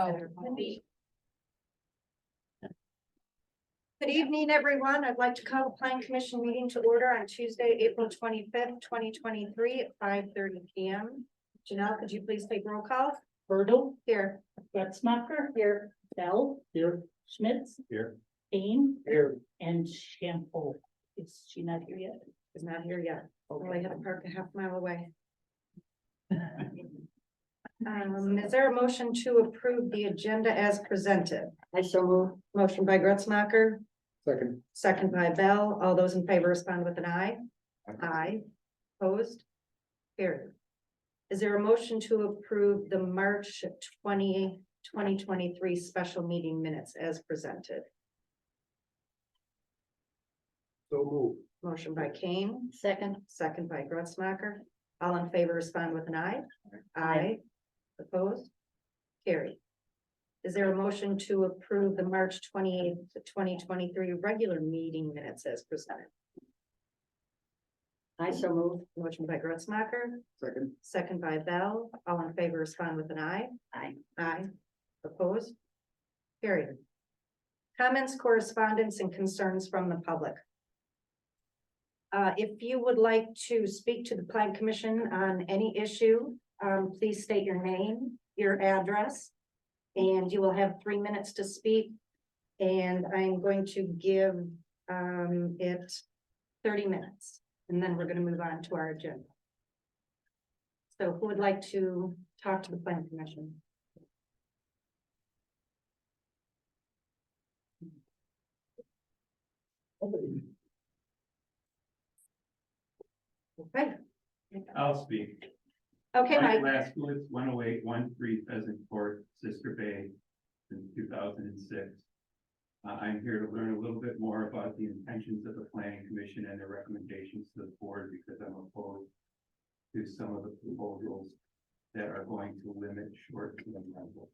Good evening, everyone. I'd like to call the Plan Commission meeting to order on Tuesday, April 25th, 2023 at 5:30 p.m. Janelle, could you please take roll call? Bertle, Here. Gretzmacher. Here. Bell. Here. Schmitz. Here. Payne. Here. And Shampoo. Is she not here yet? Is not here yet. Oh, I had to park a half mile away. Is there a motion to approve the agenda as presented? I so move. Motion by Gretzmacher, Second. second by Bell. All those in favor respond with an aye. Aye. Opposed? Carried. Is there a motion to approve the March 2023 special meeting minutes as presented? So move. Motion by Kane, Second. second by Gretzmacher. All in favor respond with an aye. Aye. Opposed? Carried. Is there a motion to approve the March 28th, 2023 regular meeting minutes as presented? I so move. Motion by Gretzmacher, Second. second by Bell. All in favor respond with an aye. Aye. Aye. Opposed? Carried. Comments, correspondence, and concerns from the public. If you would like to speak to the Plan Commission on any issue, please state your name, your address, and you will have 3 minutes to speak. And I'm going to give it 30 minutes, and then we're going to move on to our agenda. So who would like to talk to the Plan Commission? Okay. I'll speak. Okay, Mike. Laskowitz, 10813 Pheasant Court, Sister Bay, in 2006. I'm here to learn a little bit more about the intentions of the Planning Commission and their recommendations to the board, because I'm opposed to some of the proposals that are going to limit short-term rental.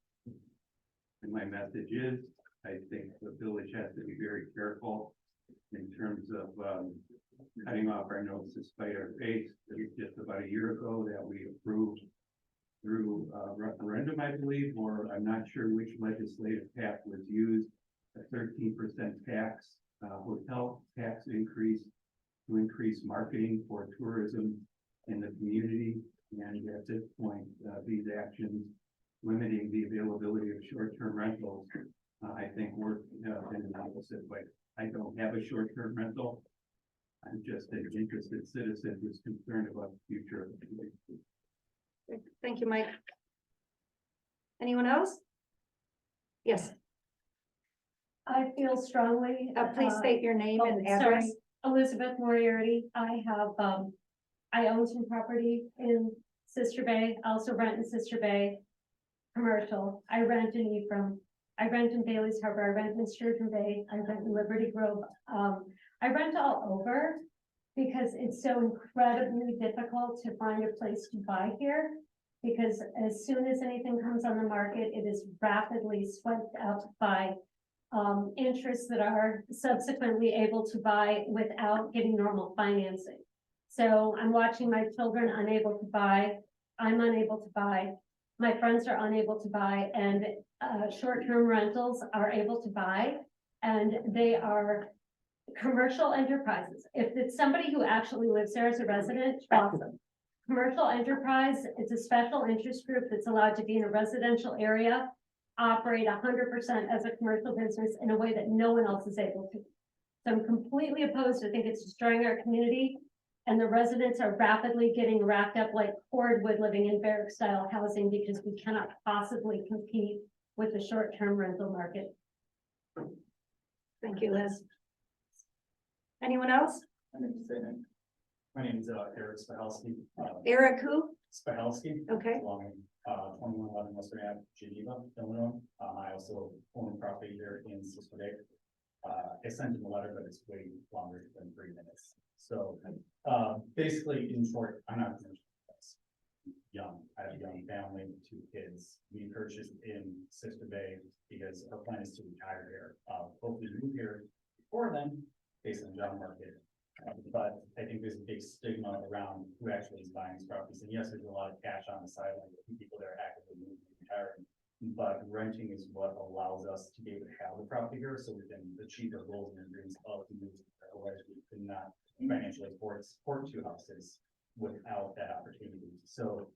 And my message is, I think the village has to be very careful in terms of cutting off our nose to spite our face. It was just about a year ago that we approved through referendum, I believe, or I'm not sure which legislative path was used, a 13% tax, hotel tax increase to increase marketing for tourism in the community. And at this point, these actions limiting the availability of short-term rentals, I think work in an opposite way. I don't have a short-term rental. I'm just an interested citizen who's concerned about the future of the community. Thank you, Mike. Anyone else? Yes, I feel strongly. please state your name and address. Sorry. Elizabeth Moriarty. I have, I own some property in Sister Bay. I also rent in Sister Bay, commercial. I rent in Ephraim. I rent in Bailey's Harbor. I rent in Sturgeon Bay. I rent in Liberty Grove. I rent all over because it's so incredibly difficult to find a place to buy here. Because as soon as anything comes on the market, it is rapidly swept up by interests that are subsequently able to buy without getting normal financing. So I'm watching my children unable to buy. I'm unable to buy. My friends are unable to buy, and short-term rentals are able to buy, and they are commercial enterprises. If it's somebody who actually lives there as a resident, awesome. Commercial enterprise, it's a special interest group that's allowed to be in a residential area, operate 100% as a commercial business in a way that no one else is able to. So I'm completely opposed. I think it's destroying our community, and the residents are rapidly getting racked up like cordwood living in barrack style housing because we cannot possibly compete with the short-term rental market. Thank you, Liz. Anyone else? My name is Eric Spahalski. Eric who? Spahalski. Okay, Along 2111 Western Ave, Geneva, Illinois. I also own property here in Sister Bay. I sent him a letter, but it's way longer than 3 minutes. So basically, in short, I'm not young. I have a young family, 2 kids. We purchased in Sister Bay because our plan is to retire here. Hopefully move here before then, based on the job market. But I think there's a big stigma around who actually is buying these properties. And yes, there's a lot of cash on the sideline, people that are actively moving and retiring. but renting is what allows us to be able to have the property here, so we can achieve our goals and dreams of the movie. Otherwise, we could not financially support two houses without that opportunity. So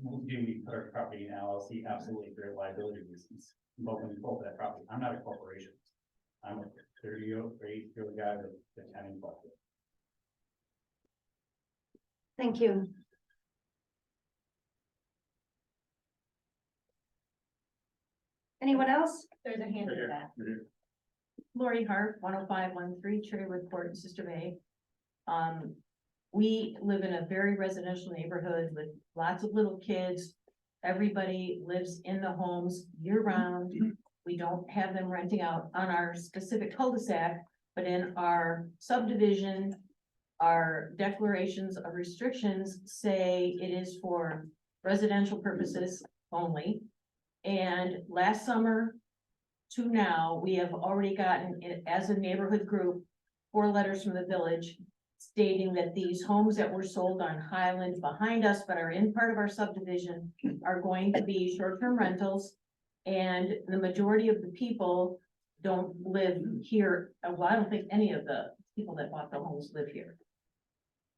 do we put our property in LLC? Absolutely, for liability reasons. But when we pull that property, I'm not a corporation. I'm a 38-year-old guy with the 10 and 12. Thank you. Anyone else? There's a hand in that. Lori Hart, 10513 Cherrywood Court in Sister Bay. We live in a very residential neighborhood with lots of little kids. Everybody lives in the homes year round. We don't have them renting out on our specific cul-de-sac, but in our subdivision, our declarations of restrictions say it is for residential purposes only. And last summer to now, we have already gotten, as a neighborhood group, 4 letters from the village stating that these homes that were sold on Highland behind us, but are in part of our subdivision, are going to be short-term rentals. And the majority of the people don't live here. Well, I don't think any of the people that bought the homes live here.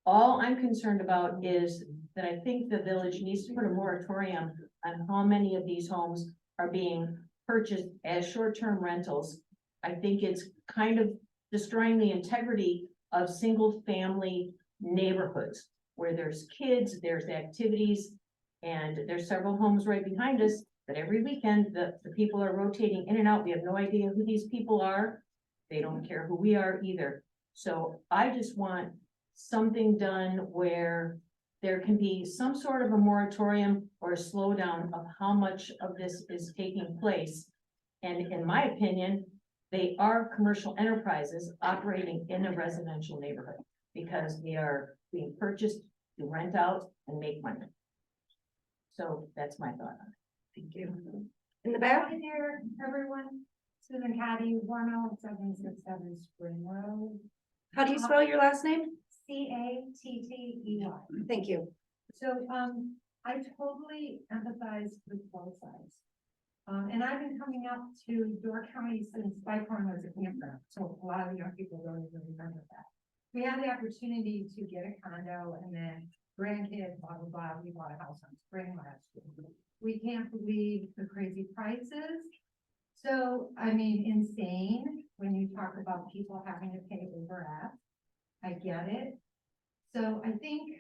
All I'm concerned about is that I think the village needs to put a moratorium on how many of these homes are being purchased as short-term rentals. I think it's kind of destroying the integrity of single-family neighborhoods where there's kids, there's activities, and there's several homes right behind us that every weekend the people are rotating in and out. We have no idea who these people are. They don't care who we are either. So I just want something done where there can be some sort of a moratorium or a slowdown of how much of this is taking place. And in my opinion, they are commercial enterprises operating in a residential neighborhood because they are being purchased to rent out and make money. So that's my thought on it. Thank you. In the back? Hi there, everyone. Susan Caddy, 10767 Spring Road, How do you spell your last name? Cattey. Thank you. So, I totally empathize with both sides. And I've been coming up to Door County since Bighorn was a campground, so a lot of young people don't even remember that. We had the opportunity to get a condo and then grandkids, blah, blah, blah, we bought a house on Spring last year. We can't believe the crazy prices. So, I mean, insane when you talk about people having to pay over app. I get it. So I think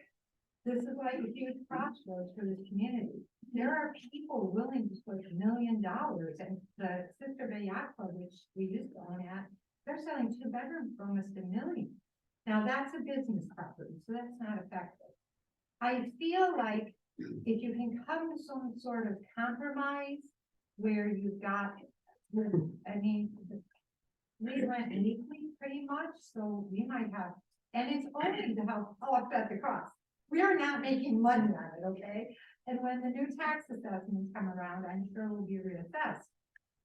this is like a huge crossroads for this community. There are people willing to put $1 million, and the Sister Bay Yacht Club, which we used to own at, they're selling 2 bedrooms for almost $1 million. Now that's a business property, so that's not effective. I feel like if you can come to some sort of compromise where you've got, I mean, we went weekly pretty much, so we might have, and it's only to help offset the cost. We are not making money on it, okay? And when the new tax assessments come around, I'm sure will be reassessed.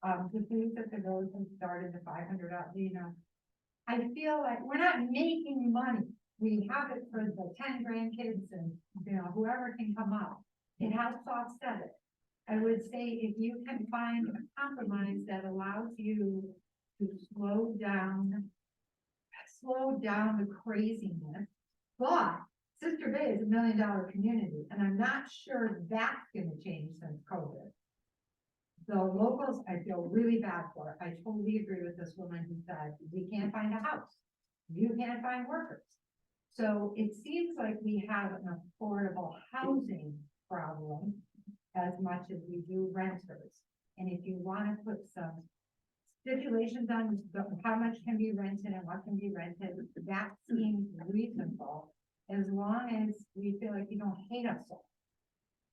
The things that the village has started, the 500 out, you know, I feel like we're not making money. We have it for the 10 grandkids and, you know, whoever can come up. It has to offset it. I would say if you can find a compromise that allows you to slow down the craziness, but Sister Bay is $1 million community, and I'm not sure that's gonna change since COVID. The locals, I feel really bad for. I totally agree with this woman who said, we can't find a house. You can't find workers. So it seems like we have an affordable housing problem as much as we do renters. And if you wanna put some stipulations on how much can be rented and what can be rented, that seems reasonable, as long as we feel like you don't hate us all.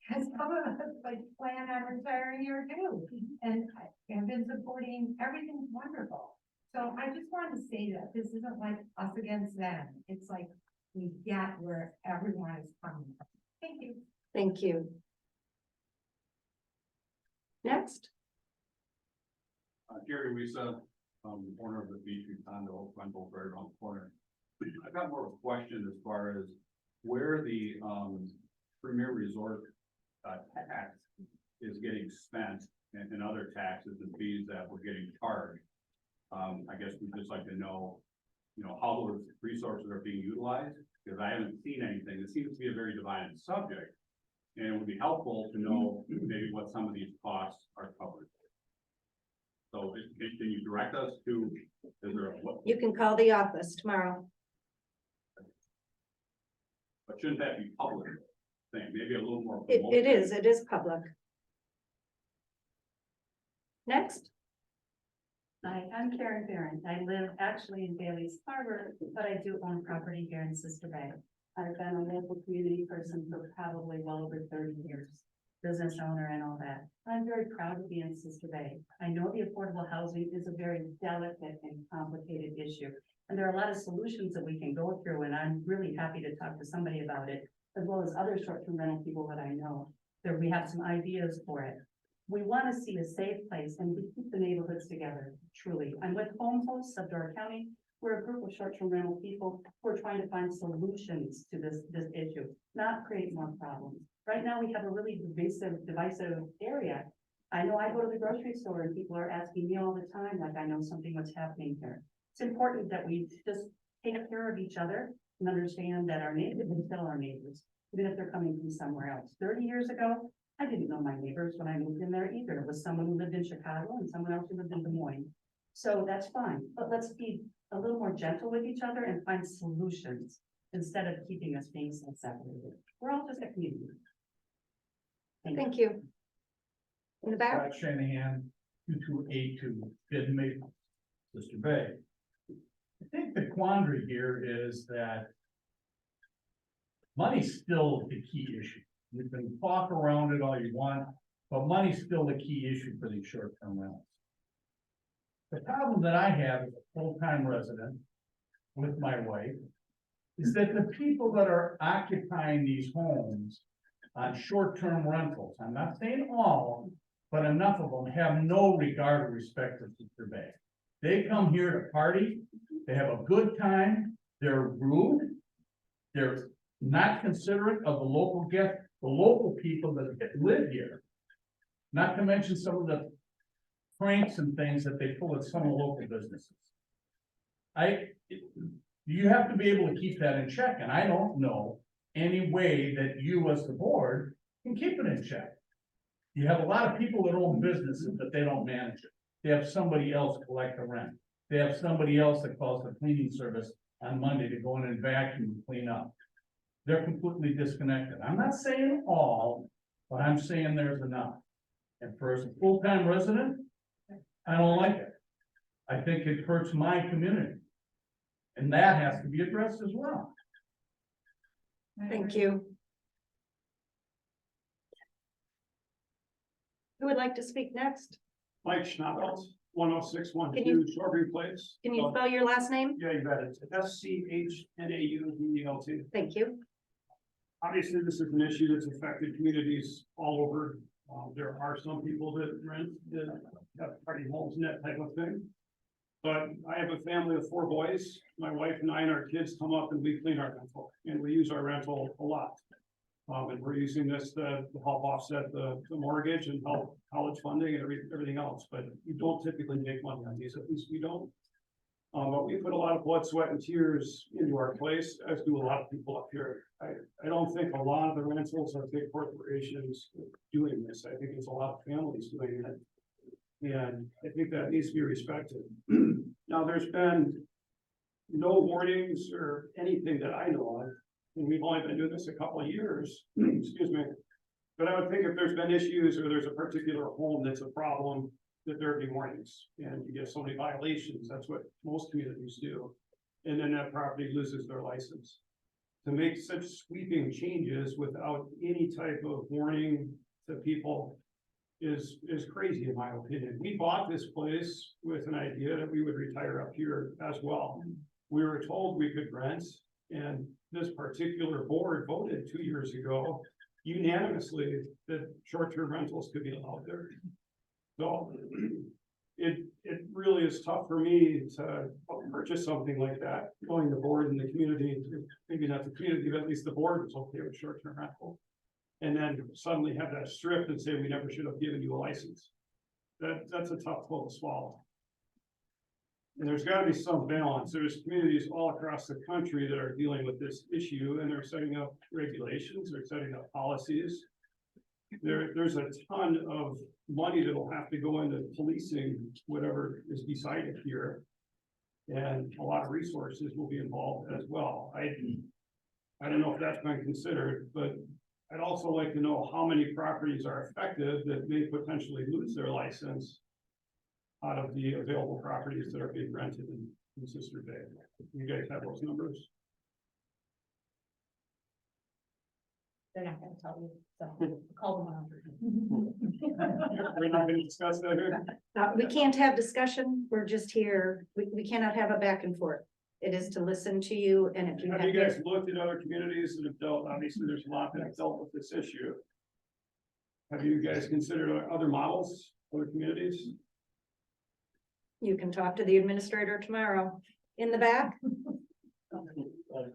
Because some of us like plan on retiring here too, and I have been supporting, everything's wonderful. So I just wanted to say that this isn't like us against them, it's like we get where everyone is coming from. Thank you. Thank you. Next. Gary Wisa, the corner of the beach condo, Glenville, right around the corner. I've got more of a question as far as where the, Premier Resort, tax is getting spent and other taxes and fees that we're getting charged. I guess we'd just like to know, how those resources are being utilized, because I haven't seen anything. It seems to be a very divided subject. And it would be helpful to know maybe what some of these costs are covered. So can you direct us to, is there what, You can call the office tomorrow. but shouldn't that be public thing? Maybe a little more. It is public. Next, Hi, I'm Karen Barron. I live actually in Bailey's Harbor, but I do own property here in Sister Bay. I've been a local community person for probably well over 30 years, business owner and all that. I'm very proud to be in Sister Bay. I know the affordable housing is a very delicate and complicated issue. And there are a lot of solutions that we can go through, and I'm really happy to talk to somebody about it, as well as other short-term rental people that I know. That we have some ideas for it. We want to see a safe place and we keep the neighborhoods together, truly. I'm with Home Hosts of Door County. We're a group of short-term rental people who are trying to find solutions to this issue, not create more problems. Right now, we have a really divisive area. I know I go to the grocery store and people are asking me all the time, like I know something what's happening here. It's important that we just take care of each other and understand that our neighbors are still our neighbors, even if they're coming from somewhere else. 30 years ago, I didn't know my neighbors when I moved in there either. It was someone who lived in Chicago and someone else who lived in Des Moines. So that's fine, but let's be a little more gentle with each other and find solutions instead of keeping us being so separated. We're all just a community. thank you. In the back, Scott Shanahan, 2282 Hidden Maple, Sister Bay. I think the quandary here is that money's still the key issue. You can talk around it all you want, but money's still the key issue for these short-term rentals. The problem that I have as a full-time resident with my wife is that the people that are occupying these homes on short-term rentals, I'm not saying all, but enough of them have no regard or respect for Sister Bay. They come here to party, they have a good time, they're rude, they're not considerate of the local guests, the local people that live here. Not to mention some of the pranks and things that they pull at some of the local businesses. You have to be able to keep that in check, and I don't know any way that you as the board can keep it in check. You have a lot of people that own businesses, but they don't manage it. They have somebody else collect the rent. They have somebody else that calls the cleaning service on Monday to go in and vacuum and clean up. They're completely disconnected. I'm not saying all, but I'm saying there's enough. And for as a full-time resident, I don't like it. I think it hurts my community. And that has to be addressed as well. thank you. Who would like to speak next? Mike Schnappels, 10612 Can you- Strawberry Place. Can you spell your last name? Yeah, you bet. It's SCHNAUBELT. Thank you. Obviously, this is an issue that's affected communities all over. There are some people that rent, that have party homes and that type of thing. But I have a family of 4 boys. My wife and I and our kids come up and we clean our rental, and we use our rental a lot. And we're using this to help offset the mortgage and help college funding and everything else, but you don't typically make money on these, at least we don't. But we put a lot of blood, sweat and tears into our place, as do a lot of people up here. I don't think a lot of the rentals are big corporations doing this. I think it's a lot of families doing it. And I think that needs to be respected. Now, there's been no warnings or anything that I know of. And we've only been doing this a couple of years, excuse me. But I would think if there's been issues or there's a particular home that's a problem, that there'd be warnings and you get so many violations. That's what most communities do. And then that property loses their license. To make such sweeping changes without any type of warning to people is crazy in my opinion. We bought this place with an idea that we would retire up here as well. We were told we could rent, and this particular board voted 2 years ago unanimously that short-term rentals could be allowed there. So it really is tough for me to purchase something like that, knowing the board and the community, maybe not the community, but at least the board was okay with short-term rental. And then suddenly have that stripped and say, we never should have given you a license. that's a tough pill to swallow. And there's gotta be some balance. There's communities all across the country that are dealing with this issue and they're setting up regulations, they're setting up policies. There's a ton of money that'll have to go into policing whatever is decided here. And a lot of resources will be involved as well. I don't know if that's been considered, but I'd also like to know how many properties are affected that may potentially lose their license out of the available properties that are being rented in Sister Bay. You guys have those numbers? They're not gonna tell you, so call them out. We're not gonna discuss that here. We can't have discussion. We're just here. We cannot have a back and forth. It is to listen to you and if you Have have. you guys looked at other communities that have dealt, obviously, there's a lot that have dealt with this issue. Have you guys considered other models, other communities? You can talk to the administrator tomorrow. In the back,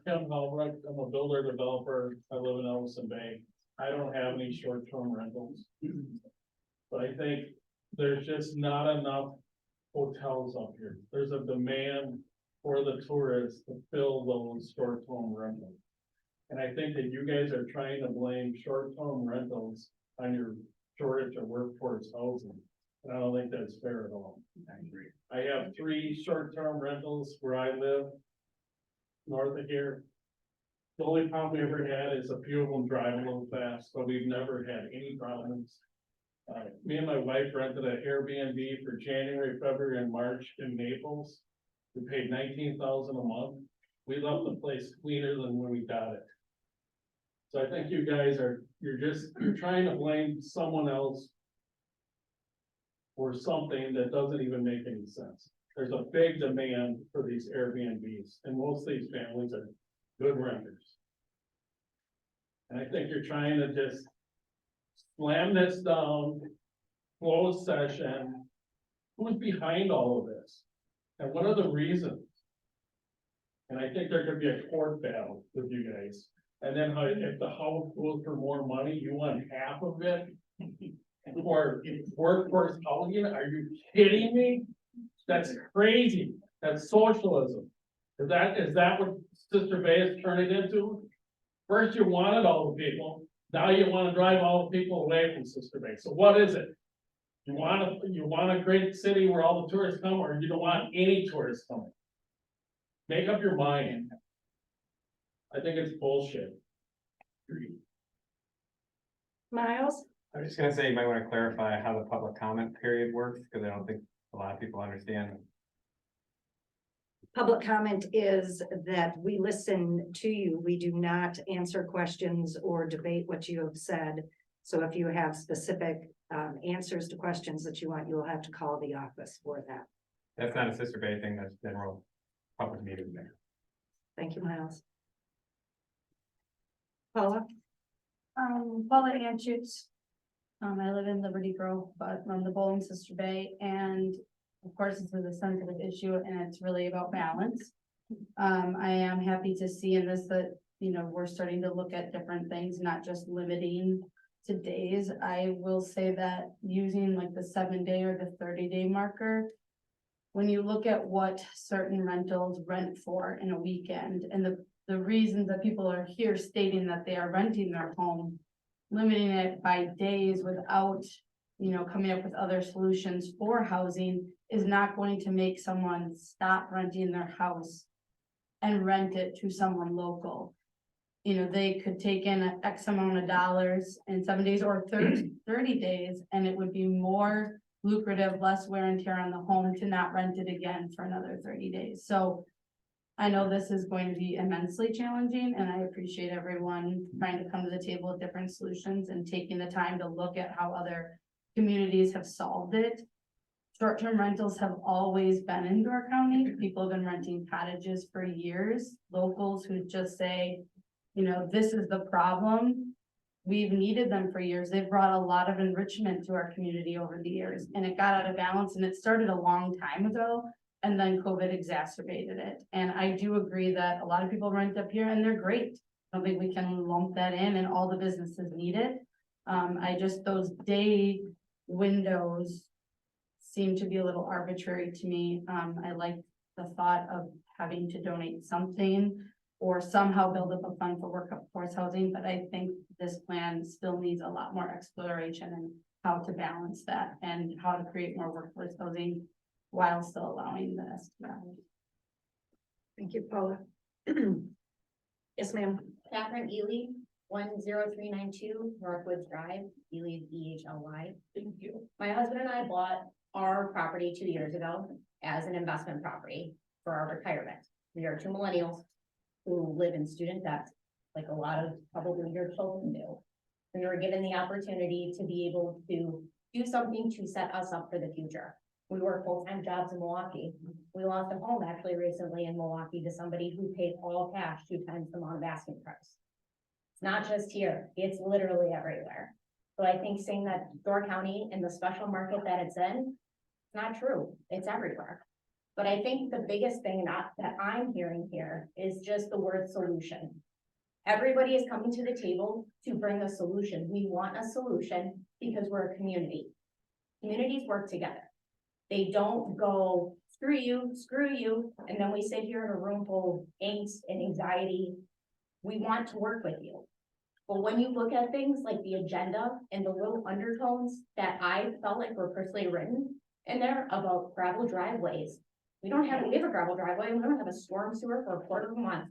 Kevin Albrecht, I'm a builder developer, I live in Ellison Bay, I don't have any short-term rentals. But I think there's just not enough hotels up here, there's a demand for the tourists to fill those short-term rentals. And I think that you guys are trying to blame short-term rentals on your shortage of workforce housing. And I don't think that's fair at all. I agree. I have 3 short-term rentals where I live. North of here. The only problem we ever had is a few of them drive a little fast, but we've never had any problems. Me and my wife rented an Airbnb for January, February, and March in Naples. We paid $19,000 a month. We left the place cleaner than when we got it. So I think you guys you're trying to blame someone else for something that doesn't even make any sense. There's a big demand for these Airbnbs, and most of these families are good renters. And I think you're trying to just slam this down, close session. Who's behind all of this? And what are the reasons? And I think there could be a court battle with you guys. And then if the house goes for more money, you want half of it? For workforce housing, are you kidding me? That's crazy, that's socialism. Is that what Sister Bay is turning into? First you wanted all the people, now you wanna drive all the people away from Sister Bay, so what is it? You want a great city where all the tourists come, or you don't want any tourists coming? Make up your mind. I think it's bullshit. Miles, I'm just gonna say, you might wanna clarify how the public comment period works, because I don't think a lot of people understand. public comment is that we listen to you. We do not answer questions or debate what you have said. So if you have specific answers to questions that you want, you'll have to call the office for that. That's not a Sister Bay thing, that's general public meeting there. Thank you, Miles. Paula? Paula Anschutz. I live in Liberty Grove, but I'm the Bowling Sister Bay, and of course, this is a sensitive issue and it's really about balance. I am happy to see in this that, you know, we're starting to look at different things, not just limiting to days. I will say that using like the 7-day or the 30-day marker, when you look at what certain rentals rent for in a weekend and the reasons that people are here stating that they are renting their home, limiting it by days without, you know, coming up with other solutions for housing is not going to make someone stop renting their house and rent it to someone local. You know, they could take in an X amount of dollars in 7 days or 30 days, and it would be more lucrative, less wear and tear on the home to not rent it again for another 30 days. So I know this is going to be immensely challenging, and I appreciate everyone trying to come to the table with different solutions and taking the time to look at how other communities have solved it. Short-term rentals have always been in Door County. People have been renting cottages for years. Locals who just say, you know, this is the problem. We've needed them for years. They've brought a lot of enrichment to our community over the years, and it got out of balance, and it started a long time ago. And then COVID exacerbated it. And I do agree that a lot of people rent up here and they're great. I don't think we can lump that in and all the businesses need it. Those day windows seemed to be a little arbitrary to me. I like the thought of having to donate something or somehow build up a fund for workforce housing, but I think this plan still needs a lot more exploration and how to balance that and how to create more workforce housing while still allowing this. Thank you, Paula. Yes, ma'am. Catherine Ely, 10392 Northwoods Drive, Ely, EHLY. Thank you. My husband and I bought our property 2 years ago as an investment property for our retirement. We are two millennials who live in student debt, like a lot of probably your children do. We were given the opportunity to be able to do something to set us up for the future. We work full-time jobs in Milwaukee. We lost a home actually recently in Milwaukee to somebody who paid all cash 2 times the amount of asking price. It's not just here, it's literally everywhere. So I think saying that Door County and the special market that it's in, it's not true, it's everywhere. But I think the biggest thing that I'm hearing here is just the word solution. Everybody is coming to the table to bring a solution. We want a solution because we're a community. Communities work together. They don't go, screw you, and then we sit here in a room full of angst and anxiety. We want to work with you. But when you look at things like the agenda and the little undertones that I felt like were personally written in there about gravel driveways, we have a gravel driveway, and we don't have a storm sewer for a quarter of a month.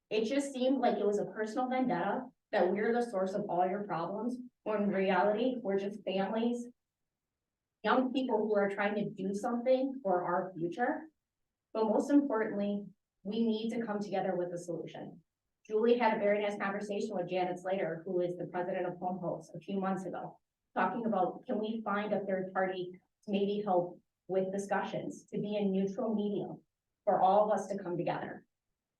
It just seemed like it was a personal vendetta, that we're the source of all your problems, when in reality, we're just families, young people who are trying to do something for our future. But most importantly, we need to come together with a solution. Julie had a very nice conversation with Janet Slater, who is the president of Home Hosts, a few months ago, talking about, can we find a third party to maybe help with discussions, to be a neutral medium for all of us to come together.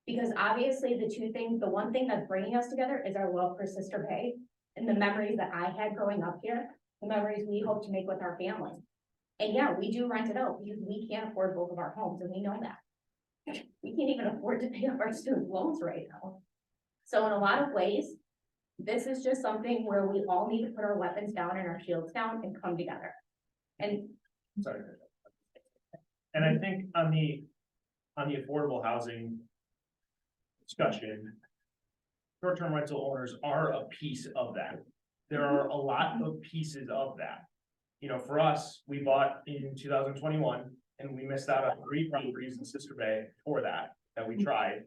Because obviously the one thing that's bringing us together is our love for Sister Bay and the memories that I had growing up here, the memories we hope to make with our family. And yeah, we do rent it out because we can't afford both of our homes, and we know that. We can't even afford to pay off our student loans right now. So in a lot of ways, this is just something where we all need to put our weapons down and our shields down and come together. And Sorry. And I think on the affordable housing discussion, short-term rental owners are a piece of that. There are a lot of pieces of that. You know, for us, we bought in 2021 and we missed out on 3 properties in Sister Bay for that we tried.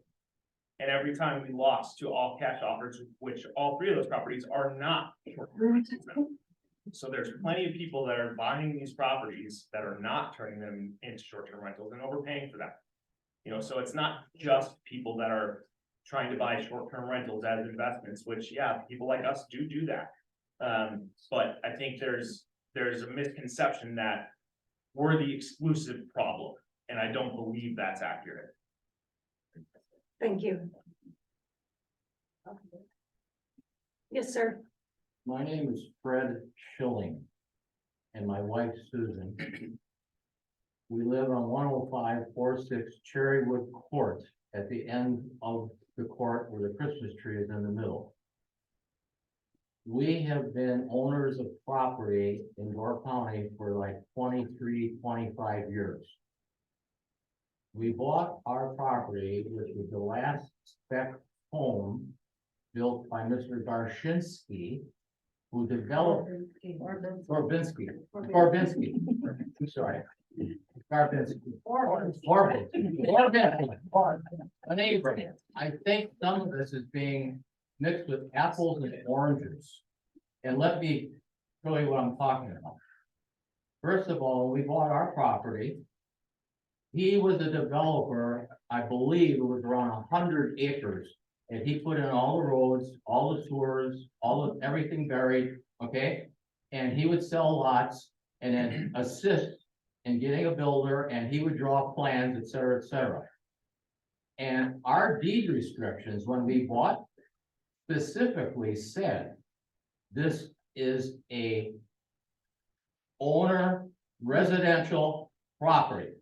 And every time we lost to all cash offers, which all 3 of those properties are not short-term rentals. So there's plenty of people that are buying these properties that are not turning them into short-term rentals and overpaying for that. You know, so it's not just people that are trying to buy short-term rentals as investments, which, yeah, people like us do that. But I think there's a misconception that we're the exclusive problem, and I don't believe that's accurate. Thank you. Yes, sir. My name is Fred Schilling and my wife Susan. We live on 10546 Cherrywood Court at the end of the court where the Christmas tree is in the middle. We have been owners of property in Door County for like 23, 25 years. We bought our property, which was the last spec home built by Mr. Garshinsky, who developed Gorbinski, I'm sorry. A neighbor. I think some of this is being mixed with apples and oranges. And let me show you what I'm talking about. First of all, we bought our property. He was a developer, I believe it was around 100 acres. And he put in all the roads, all the sewers, everything buried, okay? And he would sell lots and then assist in getting a builder, and he would draw plans, et cetera, et cetera. And our deed restrictions, when we bought, specifically said, this is a owner residential property.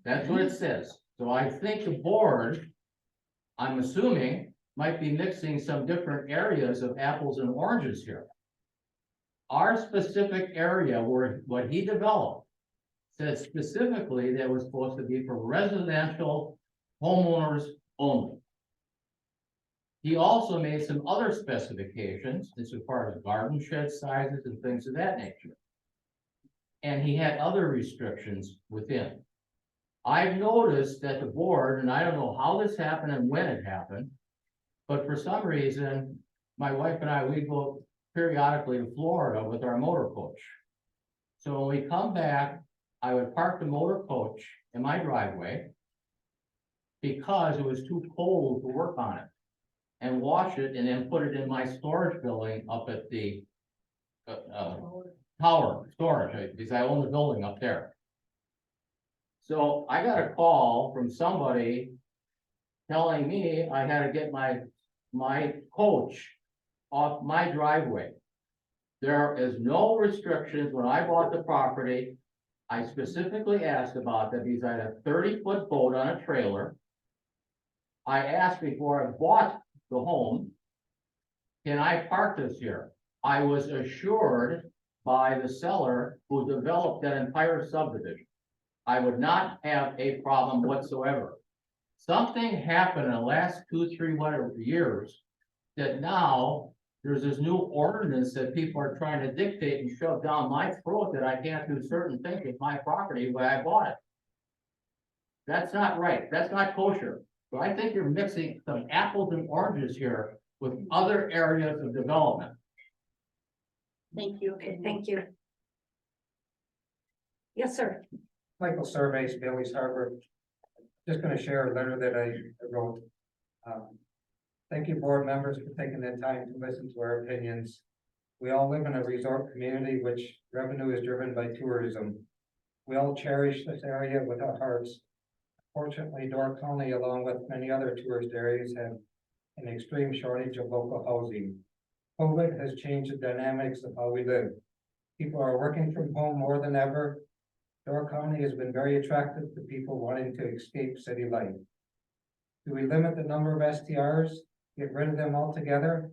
That's what it says. So I think the board, I'm assuming, might be mixing some different areas of apples and oranges here. Our specific area where what he developed said specifically that it was supposed to be for residential homeowners only. He also made some other specifications as far as garden shed sizes and things of that nature. And he had other restrictions within. I've noticed that the board, and I don't know how this happened and when it happened, but for some reason, my wife and I, we go periodically to Florida with our motor coach. So when we come back, I would park the motor coach in my driveway because it was too cold to work on it, and wash it and then put it in my storage building up at the tower storage, because I own the building up there. So I got a call from somebody telling me I had to get my coach off my driveway. There is no restrictions. When I bought the property, I specifically asked about that because I had a 30-foot boat on a trailer. I asked before I bought the home, can I park this here? I was assured by the seller who developed that entire subdivision, I would not have a problem whatsoever. Something happened in the last 2-3 whatever years that now there's this new ordinance that people are trying to dictate and shove down my throat that I can't do certain things with my property where I bought it. That's not right. That's not kosher. So I think you're mixing some apples and oranges here with other areas of development. Thank you. Okay, thank you. Yes, sir. Michael Surveys, Bailey's Harbor. Just gonna share a letter that I wrote. Thank you, board members, for taking the time to listen to our opinions. We all live in a resort community which revenue is driven by tourism. We all cherish this area with our hearts. Fortunately, Door County, along with many other tourist areas, have an extreme shortage of local housing. COVID has changed the dynamics of how we live. People are working from home more than ever. Door County has been very attractive to people wanting to escape city life. Do we limit the number of STRs, get rid of them altogether,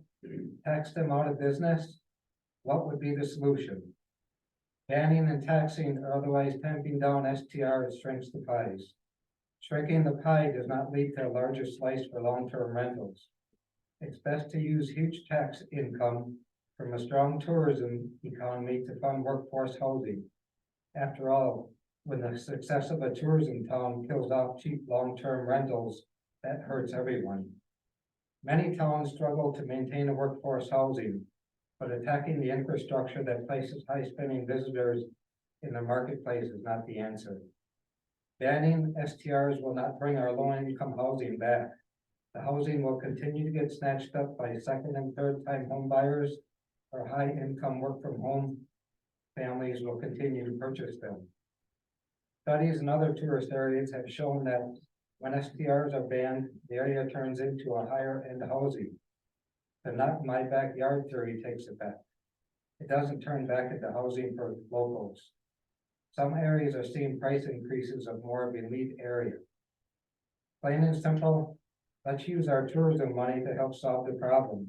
tax them out of business? What would be the solution? Banning and taxing or otherwise tamping down STRs shrinks the pies. Shrinking the pie does not lead to a larger slice for long-term rentals. It's best to use huge tax income from a strong tourism economy to fund workforce housing. After all, when the success of a tourism town kills off cheap long-term rentals, that hurts everyone. Many towns struggle to maintain a workforce housing, but attacking the infrastructure that places high-spending visitors in the marketplace is not the answer. Banning STRs will not bring our low-income housing back. The housing will continue to get snatched up by second and third time home buyers, or high-income work-from-home families will continue to purchase them. Studies in other tourist areas have shown that when STRs are banned, the area turns into a higher-end housing. The not in my backyard theory takes effect. It doesn't turn back into housing for locals. Some areas are seeing price increases of more of an elite area. Plain and simple, let's use our tourism money to help solve the problem.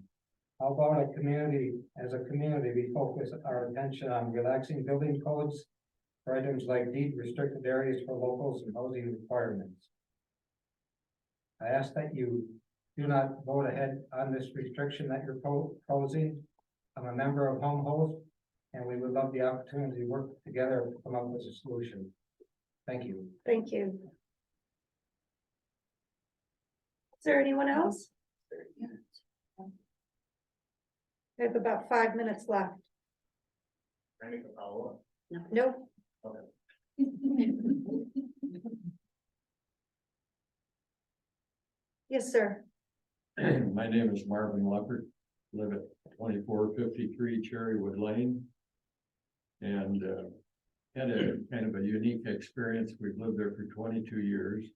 How about as a community, we focus our attention on relaxing building codes for items like deed restricted areas for locals and housing requirements. I ask that you do not vote ahead on this restriction that you're proposing. I'm a member of Home Host, and we would love the opportunity to work together to come up with a solution. Thank you. Thank you. Is there anyone else? We have about 5 minutes left. Any follow-up? Nope. Okay. Yes, sir. My name is Marvin Leopard, live at 2453 Cherrywood Lane. And had a kind of a unique experience. We've lived there for 22 years.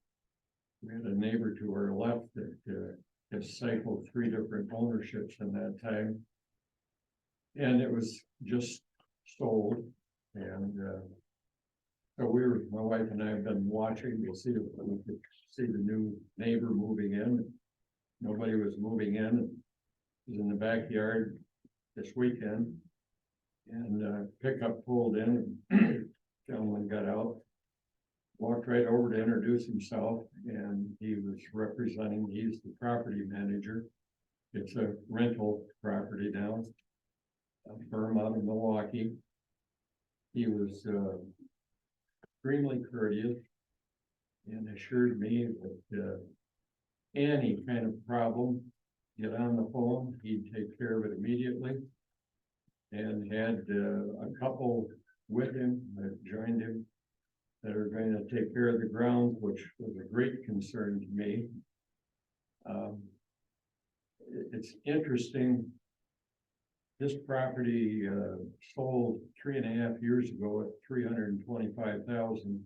We had a neighbor to our left that has cycled 3 different ownerships in that time. And it was just sold. And so my wife and I have been watching to see if we could see the new neighbor moving in. Nobody was moving in. It was in the backyard this weekend. And pickup pulled in and gentleman got out, walked right over to introduce himself, and he was representing, he's the property manager. It's a rental property now, a firm out of Milwaukee. He was extremely courteous and assured me that any kind of problem, get on the phone, he'd take care of it immediately. And had a couple with him that joined him that are going to take care of the grounds, which was a great concern to me. It's interesting. This property sold 3.5 years ago at $325,000.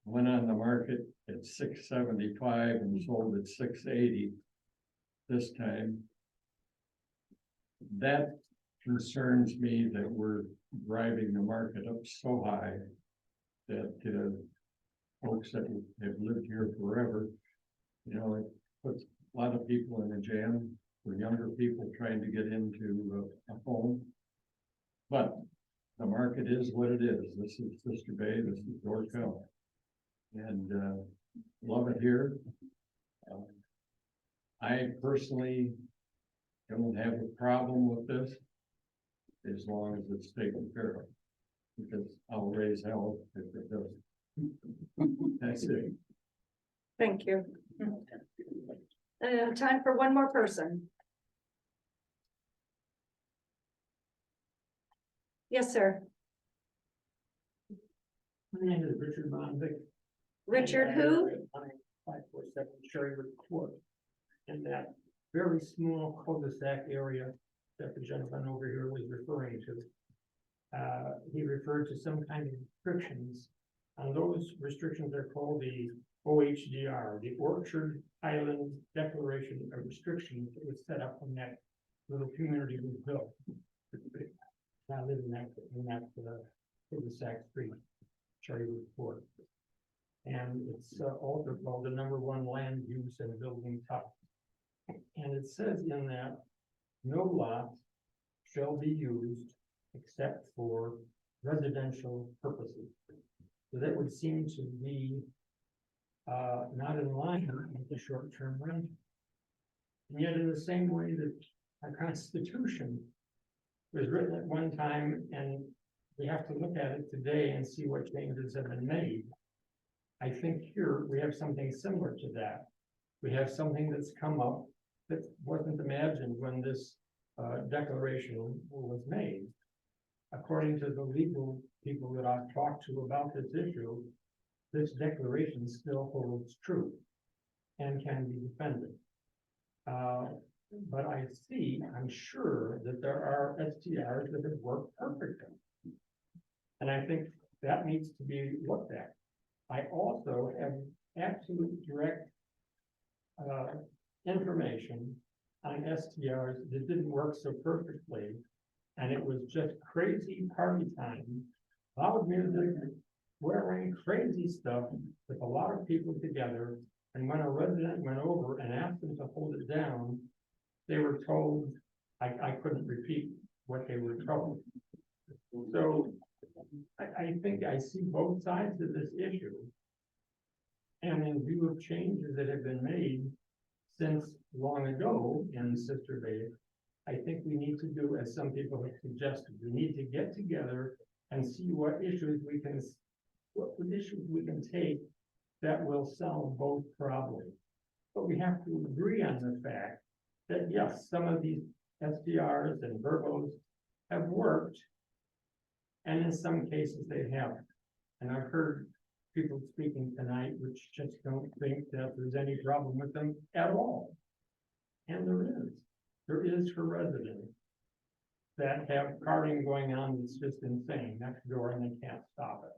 Went on the market at $675 and sold at $680 this time. That concerns me that we're driving the market up so high that folks that have lived here forever, you know, it puts a lot of people in a jam for younger people trying to get into a home. But the market is what it is. This is Sister Bay, this is Dorcal. And love it here. I personally don't have a problem with this as long as it's taken care of, because I'll raise hell if it doesn't. That's it. Thank you. Time for one more person. Yes, sir. My name is Richard Bonvic. Richard who? 547 Cherrywood Court. In that very small cul-de-sac area that the gentleman over here was referring to. He referred to some kind of restrictions. And those restrictions are called the OHDR, the Orchard Island Declaration of Restrictions that was set up when that little community was built. I live in that cul-de-sac street, Cherrywood Court. And it's also called the #1 land use and building type. And it says in that, no lot shall be used except for residential purposes. So that would seem to be not in line with the short-term rental. And yet in the same way that our Constitution was written at one time, and we have to look at it today and see what changes have been made. I think here we have something similar to that. We have something that's come up that wasn't imagined when this declaration was made. According to the legal people that I've talked to about this issue, this declaration still holds true and can be defended. But I'm sure that there are STRs that have worked perfectly. And I think that needs to be looked at. I also have absolute direct information on STRs that didn't work so perfectly. And it was just crazy party time, loud music, wearing crazy stuff with a lot of people together. And when a resident went over and asked them to hold it down, they were told I couldn't repeat what they were told. So I think I see both sides of this issue. And in view of changes that have been made since long ago in Sister Bay, I think we need to do as some people have suggested. We need to get together and see what issues we can take that will solve both problems. But we have to agree on the fact that yes, some of these SDRs and verbos have worked, and in some cases they haven't. And I've heard people speaking tonight which just don't think that there's any problem with them at all. And there is for residents that have carting going on that's just insane next door and they can't stop it.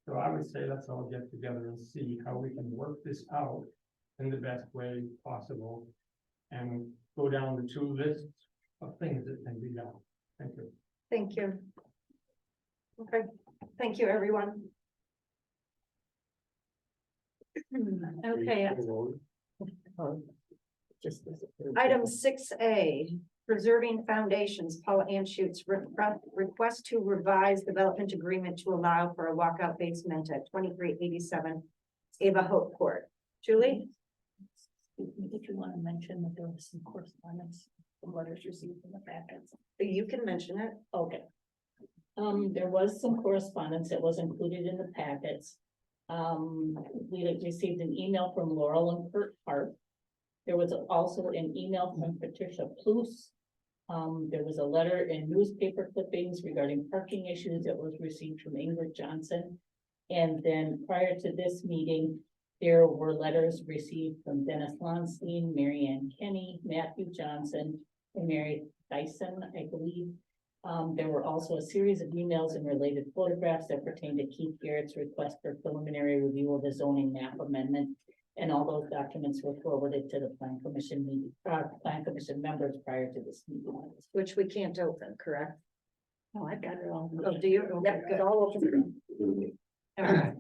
So I would say let's all get together and see how we can work this out in the best way possible and go down the 2 lists of things that can be done. Thank you. Thank you. Okay, thank you, everyone. Okay. Item 6A, Preserving Foundations, Paula Anschutz, request to revise development agreement to allow for a walkout basement at 2387 Ava Hope Court. Julie? Did you want to mention that there was some correspondence, some letters received in the packets? You can mention it. Okay. There was some correspondence that was included in the packets. We had received an email from Laurel and Kurt Park. There was also an email from Patricia Plus. There was a letter in newspaper clippings regarding parking issues that was received from Ingrid Johnson. And then prior to this meeting, there were letters received from Dennis Lonstein, Mary Ann Kenny, Matthew Johnson, and Mary Dyson, I believe. There were also a series of emails and related photographs that pertain to Keith Garrett's request for preliminary review of the zoning map amendment. And all those documents were forwarded to the plan commission meeting, plan commission members prior to this meeting. Which we can't open, correct? Oh, I've got it all. Oh, do you? Okay, good. All open. All right.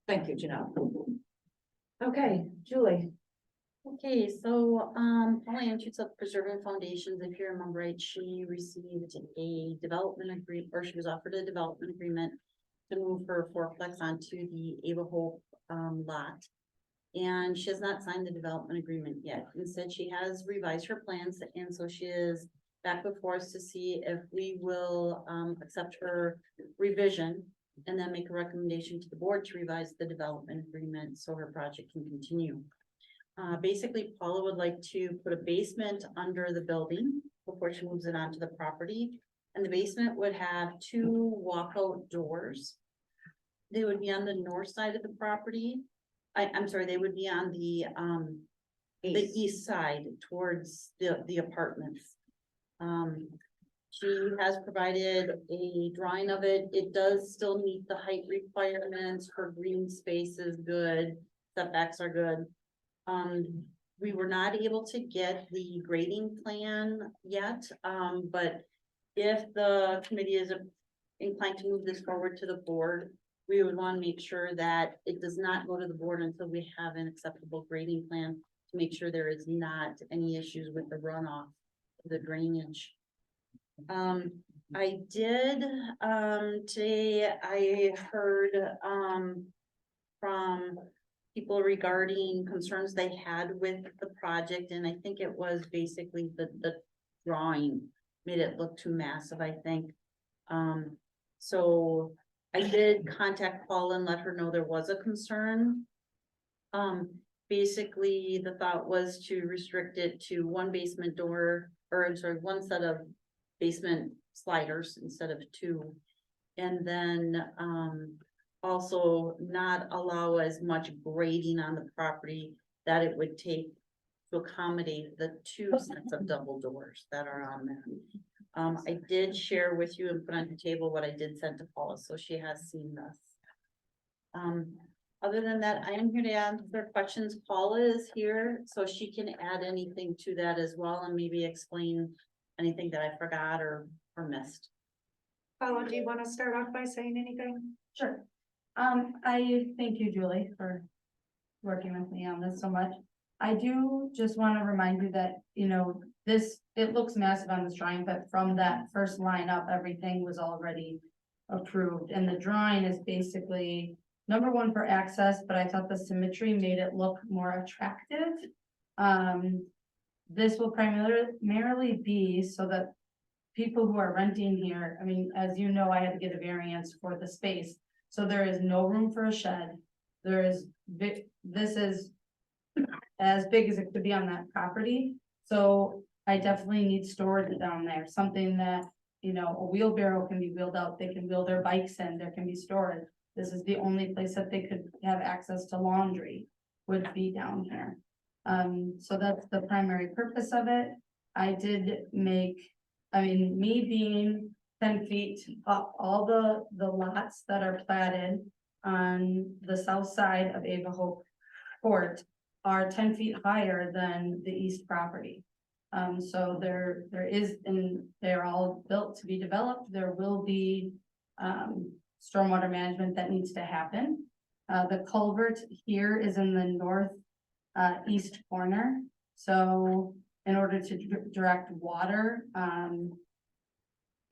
Thank you, Janelle. Okay, Julie. Okay, so, Paula Anschutz of Preserving Foundations, if you remember right, she received a development agreement, or she was offered a development agreement to move her fourplex onto the Ava Hope, lot. And she has not signed the development agreement yet. Instead, she has revised her plans, and so she is back before us to see if we will, accept her revision and then make a recommendation to the board to revise the development agreement so her project can continue. Basically, Paula would like to put a basement under the building before she moves it onto the property. And the basement would have 2 walkout doors. They would be on the north side of the property. I'm sorry, they would be on the east side towards the apartments. She has provided a drawing of it. It does still meet the height requirements. Her green space is good. Setbacks are good. We were not able to get the grading plan yet, but if the committee is inclined to move this forward to the board, we would want to make sure that it does not go to the board until we have an acceptable grading plan to make sure there is not any issues with the runoff, the drainage. I did, today I heard, from people regarding concerns they had with the project, and I think it was basically the drawing made it look too massive, I think. So I did contact Paula and let her know there was a concern. Basically, the thought was to restrict it to 1 basement door, or I'm sorry, 1 set of basement sliders instead of 2. And then, also not allow as much grading on the property that it would take to accommodate the 2 sets of double doors that are on there. I did share with you and put on the table what I did send to Paula, so she has seen this. Other than that, I am here to answer questions. Paula is here, so she can add anything to that as well and maybe explain anything that I forgot or missed. Paula, do you want to start off by saying anything? Sure. I thank you, Julie, for working with me on this so much. I do just want to remind you that, you know, it looks massive on this drawing, but from that first line up, everything was already approved. And the drawing is basically number 1 for access, but I thought the symmetry made it look more attractive. This will primarily be so that people who are renting here, I mean, as you know, I had to get a variance for the space. So there is no room for a shed. This is as big as it could be on that property. So I definitely need storage down there, something that, you know, a wheelbarrow can be wheeled out, they can wheel their bikes in, there can be storage. This is the only place that they could have access to laundry, would be down here. So that's the primary purpose of it. I did make, me being 10 feet up, all the lots that are platted on the south side of Ava Hope Court are 10 feet higher than the east property. So there is, and they're all built to be developed. There will be stormwater management that needs to happen. The culvert here is in the north east corner. So in order to direct water,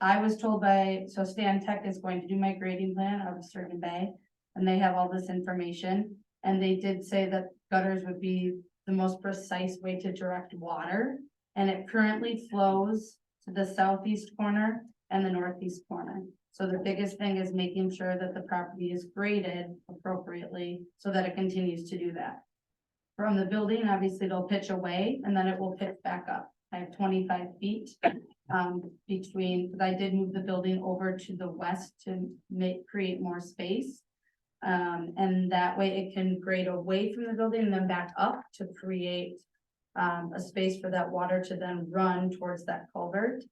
I was told so Stan Tech is going to do my grading plan of Sturgeon Bay, and they have all this information. And they did say that gutters would be the most precise way to direct water. And it currently flows to the southeast corner and the northeast corner. So the biggest thing is making sure that the property is graded appropriately so that it continues to do that. From the building, obviously they'll pitch away and then it will pitch back up. I have 25 feet between, because I did move the building over to the west to create more space. And that way it can grade away from the building and then back up to create a space for that water to then run towards that culvert.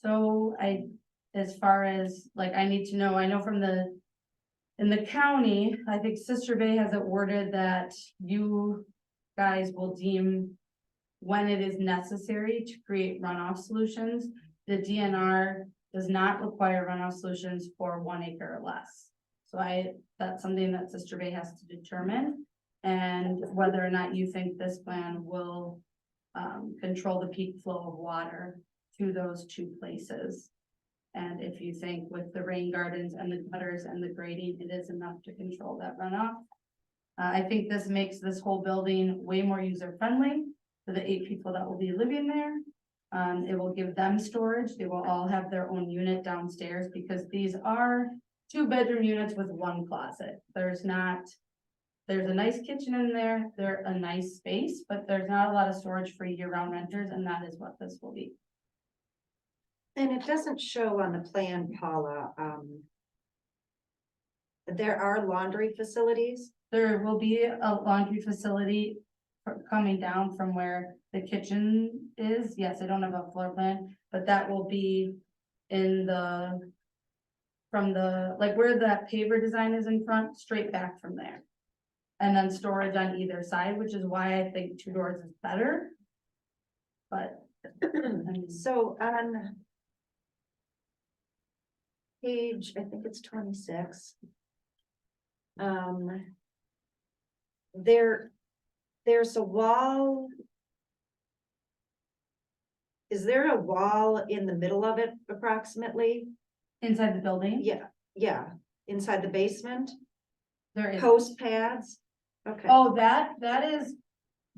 So as far as like, I need to know, I know in the county, I think Sister Bay has it worded that you guys will deem when it is necessary to create runoff solutions. The DNR does not require runoff solutions for 1 acre or less. So that's something that Sister Bay has to determine, and whether or not you think this plan will control the peak flow of water to those two places. And if you think with the rain gardens and the gutters and the grading, it is enough to control that runoff. I think this makes this whole building way more user friendly for the 8 people that will be living there. It will give them storage. They will all have their own unit downstairs because these are 2-bedroom units with 1 closet. There's a nice kitchen in there. They're a nice space, but there's not a lot of storage for year-round renters, and that is what this will be. And it doesn't show on the plan, Paula, there are laundry facilities. There will be a laundry facility coming down from where the kitchen is. Yes, I don't have a floor plan, but that will be in from like where that paver design is in front, straight back from there. And then storage on either side, which is why I think 2 doors is better. But so on page, I think it's 26. There's a wall. Is there a wall in the middle of it approximately? Inside the building? Yeah, inside the basement, There is. post pads. Okay. Oh, that is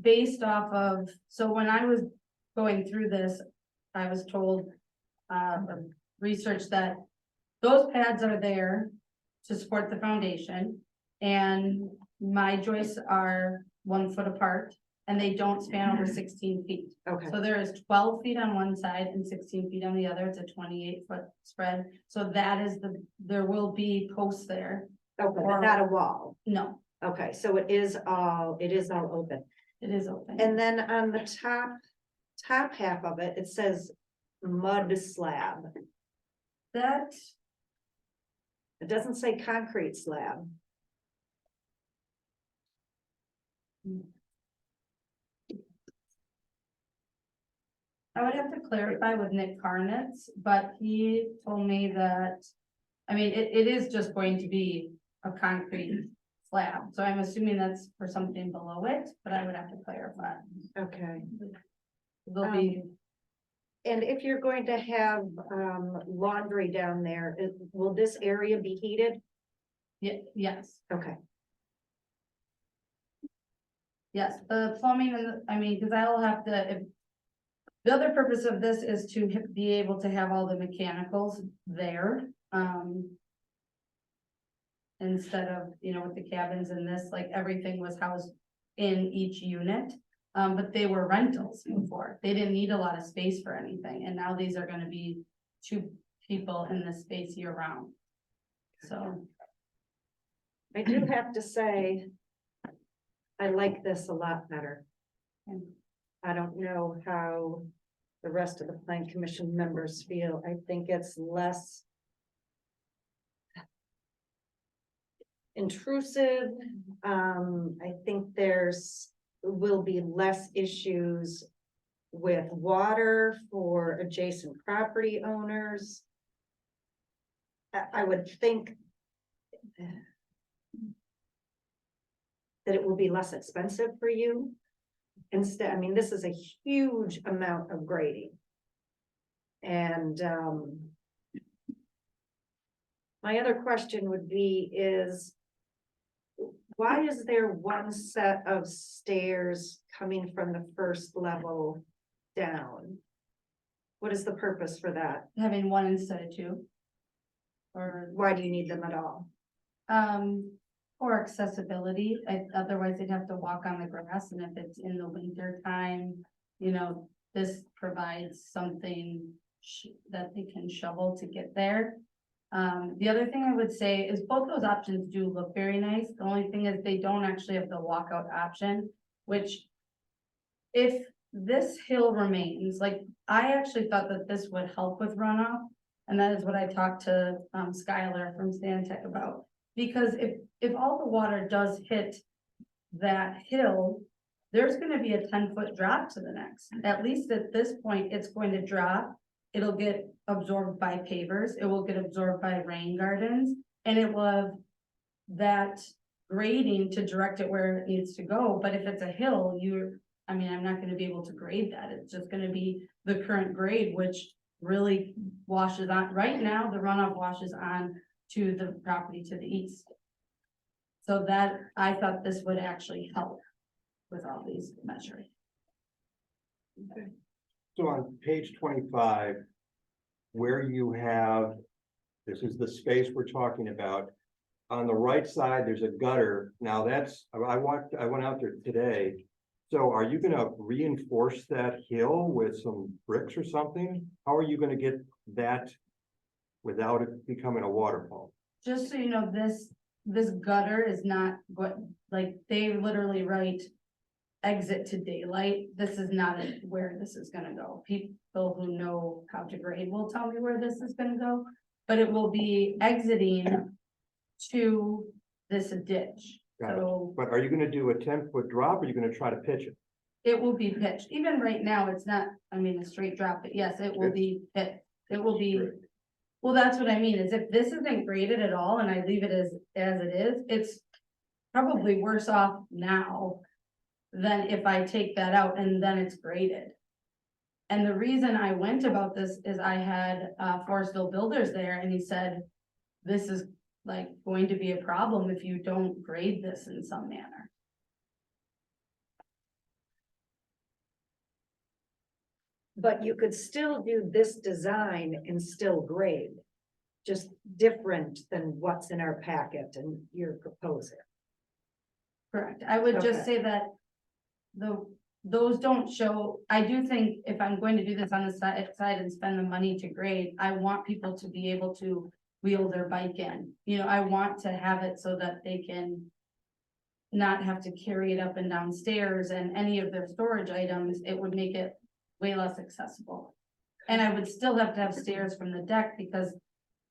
based off of, so when I was going through this, I was told, research that those pads are there to support the foundation. And my joists are 1 foot apart and they don't span over 16 feet. Okay. So there is 12 feet on one side and 16 feet on the other. It's a 28-foot spread. So that is there will be posts there. Okay, but not a wall. No, Okay, so it is all open. it is open. And then on the top half of it, it says mud slab. That, It doesn't say concrete slab. I would have to clarify with Nick Carnitz, but he told me that, I mean, it is just going to be a concrete slab. So I'm assuming that's for something below it, but I would have to clarify. Okay. There'll be, And if you're going to have laundry down there, will this area be heated? yes, Okay. yes, the plumbing and, I mean, because I'll have to, the other purpose of this is to be able to have all the mechanicals there. Instead of, with the cabins and this, like everything was housed in each unit. But they were rentals before. They didn't need a lot of space for anything. And now these are gonna be 2 people in this space year round. So, I do have to say, I like this a lot better. I don't know how the rest of the plan commission members feel. I think it's less intrusive. I think will be less issues with water for adjacent property owners. I would think that it will be less expensive for you. instead, I mean, this is a huge amount of grading. And, my other question would be is, why is there one set of stairs coming from the first level down? What is the purpose for that? Having one instead of two. Or, Why do you need them at all? or accessibility, otherwise they'd have to walk on the grass, and if it's in the winter time, you know, this provides something that they can shovel to get there. The other thing I would say is both those options do look very nice. The only thing is they don't actually have the walkout option, which if this hill remains, like, I actually thought that this would help with runoff. And that is what I talked to, Skylar from Stantec about. Because if all the water does hit that hill, there's gonna be a 10-foot drop to the next. At least at this point, it's going to drop. It'll get absorbed by pavers, it will get absorbed by rain gardens, and it will have that grading to direct it where it needs to go. But if it's a hill, I'm not gonna be able to grade that. It's just gonna be the current grade, which really washes on. Right now, the runoff washes on to the property to the east. So that, I thought this would actually help with all these measures. So on page 25, where you have, this is the space we're talking about. On the right side, there's a gutter. Now that's, I went out there today. So are you gonna reinforce that hill with some bricks or something? How are you gonna get that without it becoming a waterfall? Just so you know, this gutter is not what, like, they literally write exit to daylight. This is not where this is gonna go. People who know how to grade will tell me where this is gonna go, but it will be exiting to this ditch. Got it. So But are you gonna do a 10-foot drop, or are you gonna try to pitch it? it will be pitched. Even right now, it's not, a straight drop, but yes, it will be pitched. It will be, well, that's what I mean, is if this isn't graded at all and I leave it as it is, it's probably worse off now than if I take that out and then it's graded. And the reason I went about this is I had Forestville Builders there, and he said, this is like going to be a problem if you don't grade this in some manner. But you could still do this design and still grade, just different than what's in our packet and you're proposing. Correct. I would just Okay. say that those don't show, I do think if I'm going to do this on the side and spend the money to grade, I want people to be able to wheel their bike in. You know, I want to have it so that they can not have to carry it up and down stairs and any of their storage items. It would make it way less accessible. And I would still have to have stairs from the deck because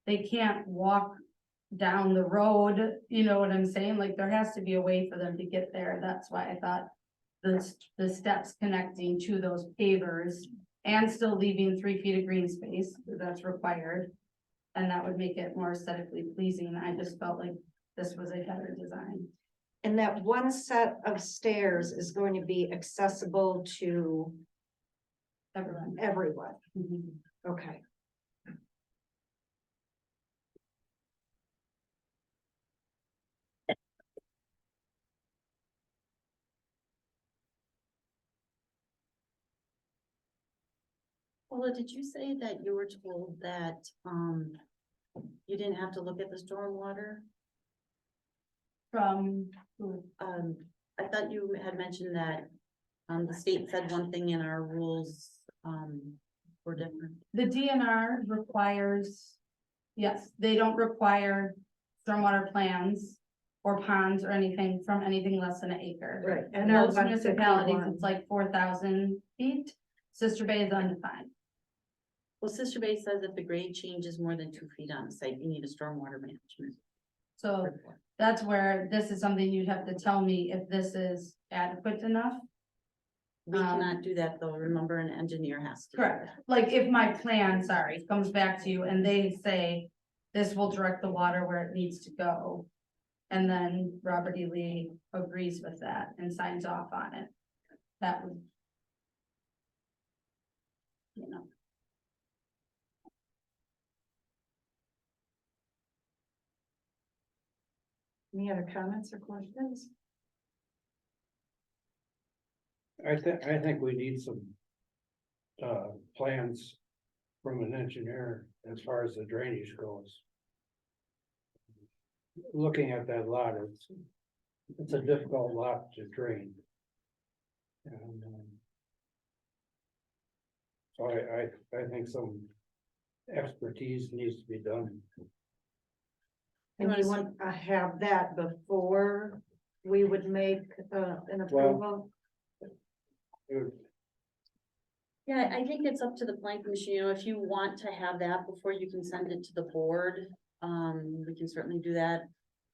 they can't walk down the road, you know what I'm saying? Like, there has to be a way for them to get there. That's why I thought the steps connecting to those pavers and still leaving 3 feet of green space, that's required. And that would make it more aesthetically pleasing. I just felt like this was a better design. And that one set of stairs is going to be accessible to everyone. Okay. Paula, did you say that you were told that, you didn't have to look at the stormwater? From, I thought you had mentioned that, the state said one thing and our rules, were different. the DNR requires, yes, they don't require stormwater plans or ponds or anything from anything less than an acre. Right. And our most municipalities, 151. it's like 4,000 feet. Sister Bay is undefined. Well, Sister Bay says if the grade changes more than 2 feet on the site, you need a stormwater management. So that's where this is something you'd have to tell me if this is adequate enough. We cannot do that though, remember an engineer has to. do Correct. that. Like if my plan, comes back to you and they say, this will direct the water where it needs to go. And then Robert E. Lee agrees with that and signs off on it. that would. You know, Any other comments or questions? I think we need some plans from an engineer as far as the drainage goes. Looking at that lot, it's a difficult lot to drain. And, so I think some expertise needs to be done. And you want to have that before we would make an approval? Yeah, I think it's up to the plan commission, you know, if you want to have that before you can send it to the board, we can certainly do that.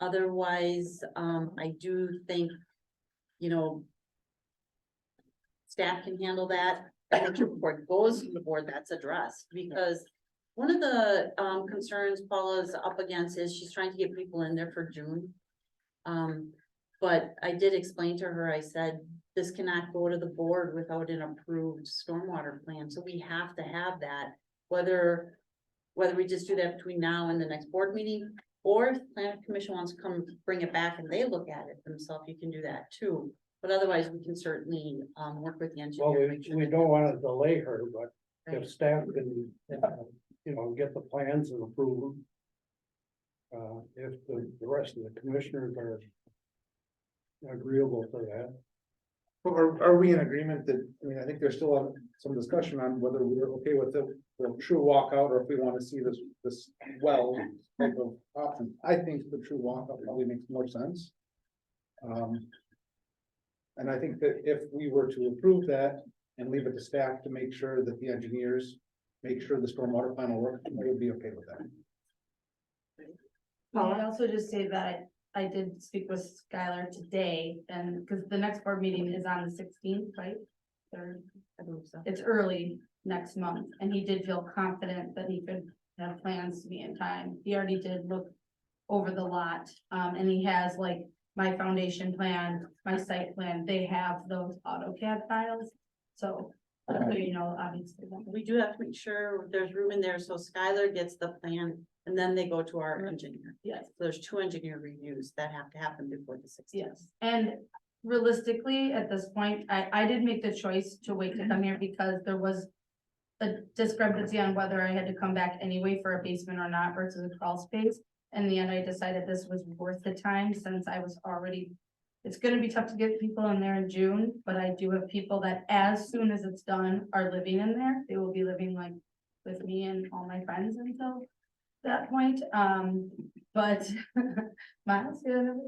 Otherwise, I do think, you know, staff can handle that, and if the report goes to the board, that's addressed, because one of the, concerns Paula's up against is she's trying to get people in there for June. But I did explain to her, I said, this cannot go to the board without an approved stormwater plan, so we have to have that. Whether we just do that between now and the next board meeting, or if the planning commission wants to come bring it back and they look at it themselves, you can do that too. But otherwise, we can certainly, work with the Well, engineer. to make sure we that- don't want to delay her, but Right. if staff can, you know, get the plans and approve them. If the rest of the commissioners are agreeable to that. Are we in agreement that, I mean, I think there's still some discussion on whether we're okay with the true walkout, or if we want to see this well type of option. I think the true walkout probably makes more sense. And I think that if we were to approve that and leave it to staff to make sure that the engineers make sure the stormwater plan will work, I would be okay with that. I'd also just say that I did speak with Skylar today, and because the next board meeting is on the 16th, right? Or I believe so. it's early next month, and he did feel confident that he could have plans to be in time. He already did look over the lot, and he has like my foundation plan, my site plan, they have those AutoCAD files. So, you know, obviously. We do have to make sure there's room in there, so Skylar gets the plan, and then they go to our engineer. Yes. So there's 2 engineer reviews that have to happen before the 16th. Yes, and realistically, at this point, I did make the choice to wait to come here because there was a discrepancy on whether I had to come back anyway for a basement or not versus a crawl space. In the end, I decided this was worth the time since I was already, it's gonna be tough to get people in there in June, but I do have people that as soon as it's done are living in there. They will be living like with me and all my friends until that point. But Miles,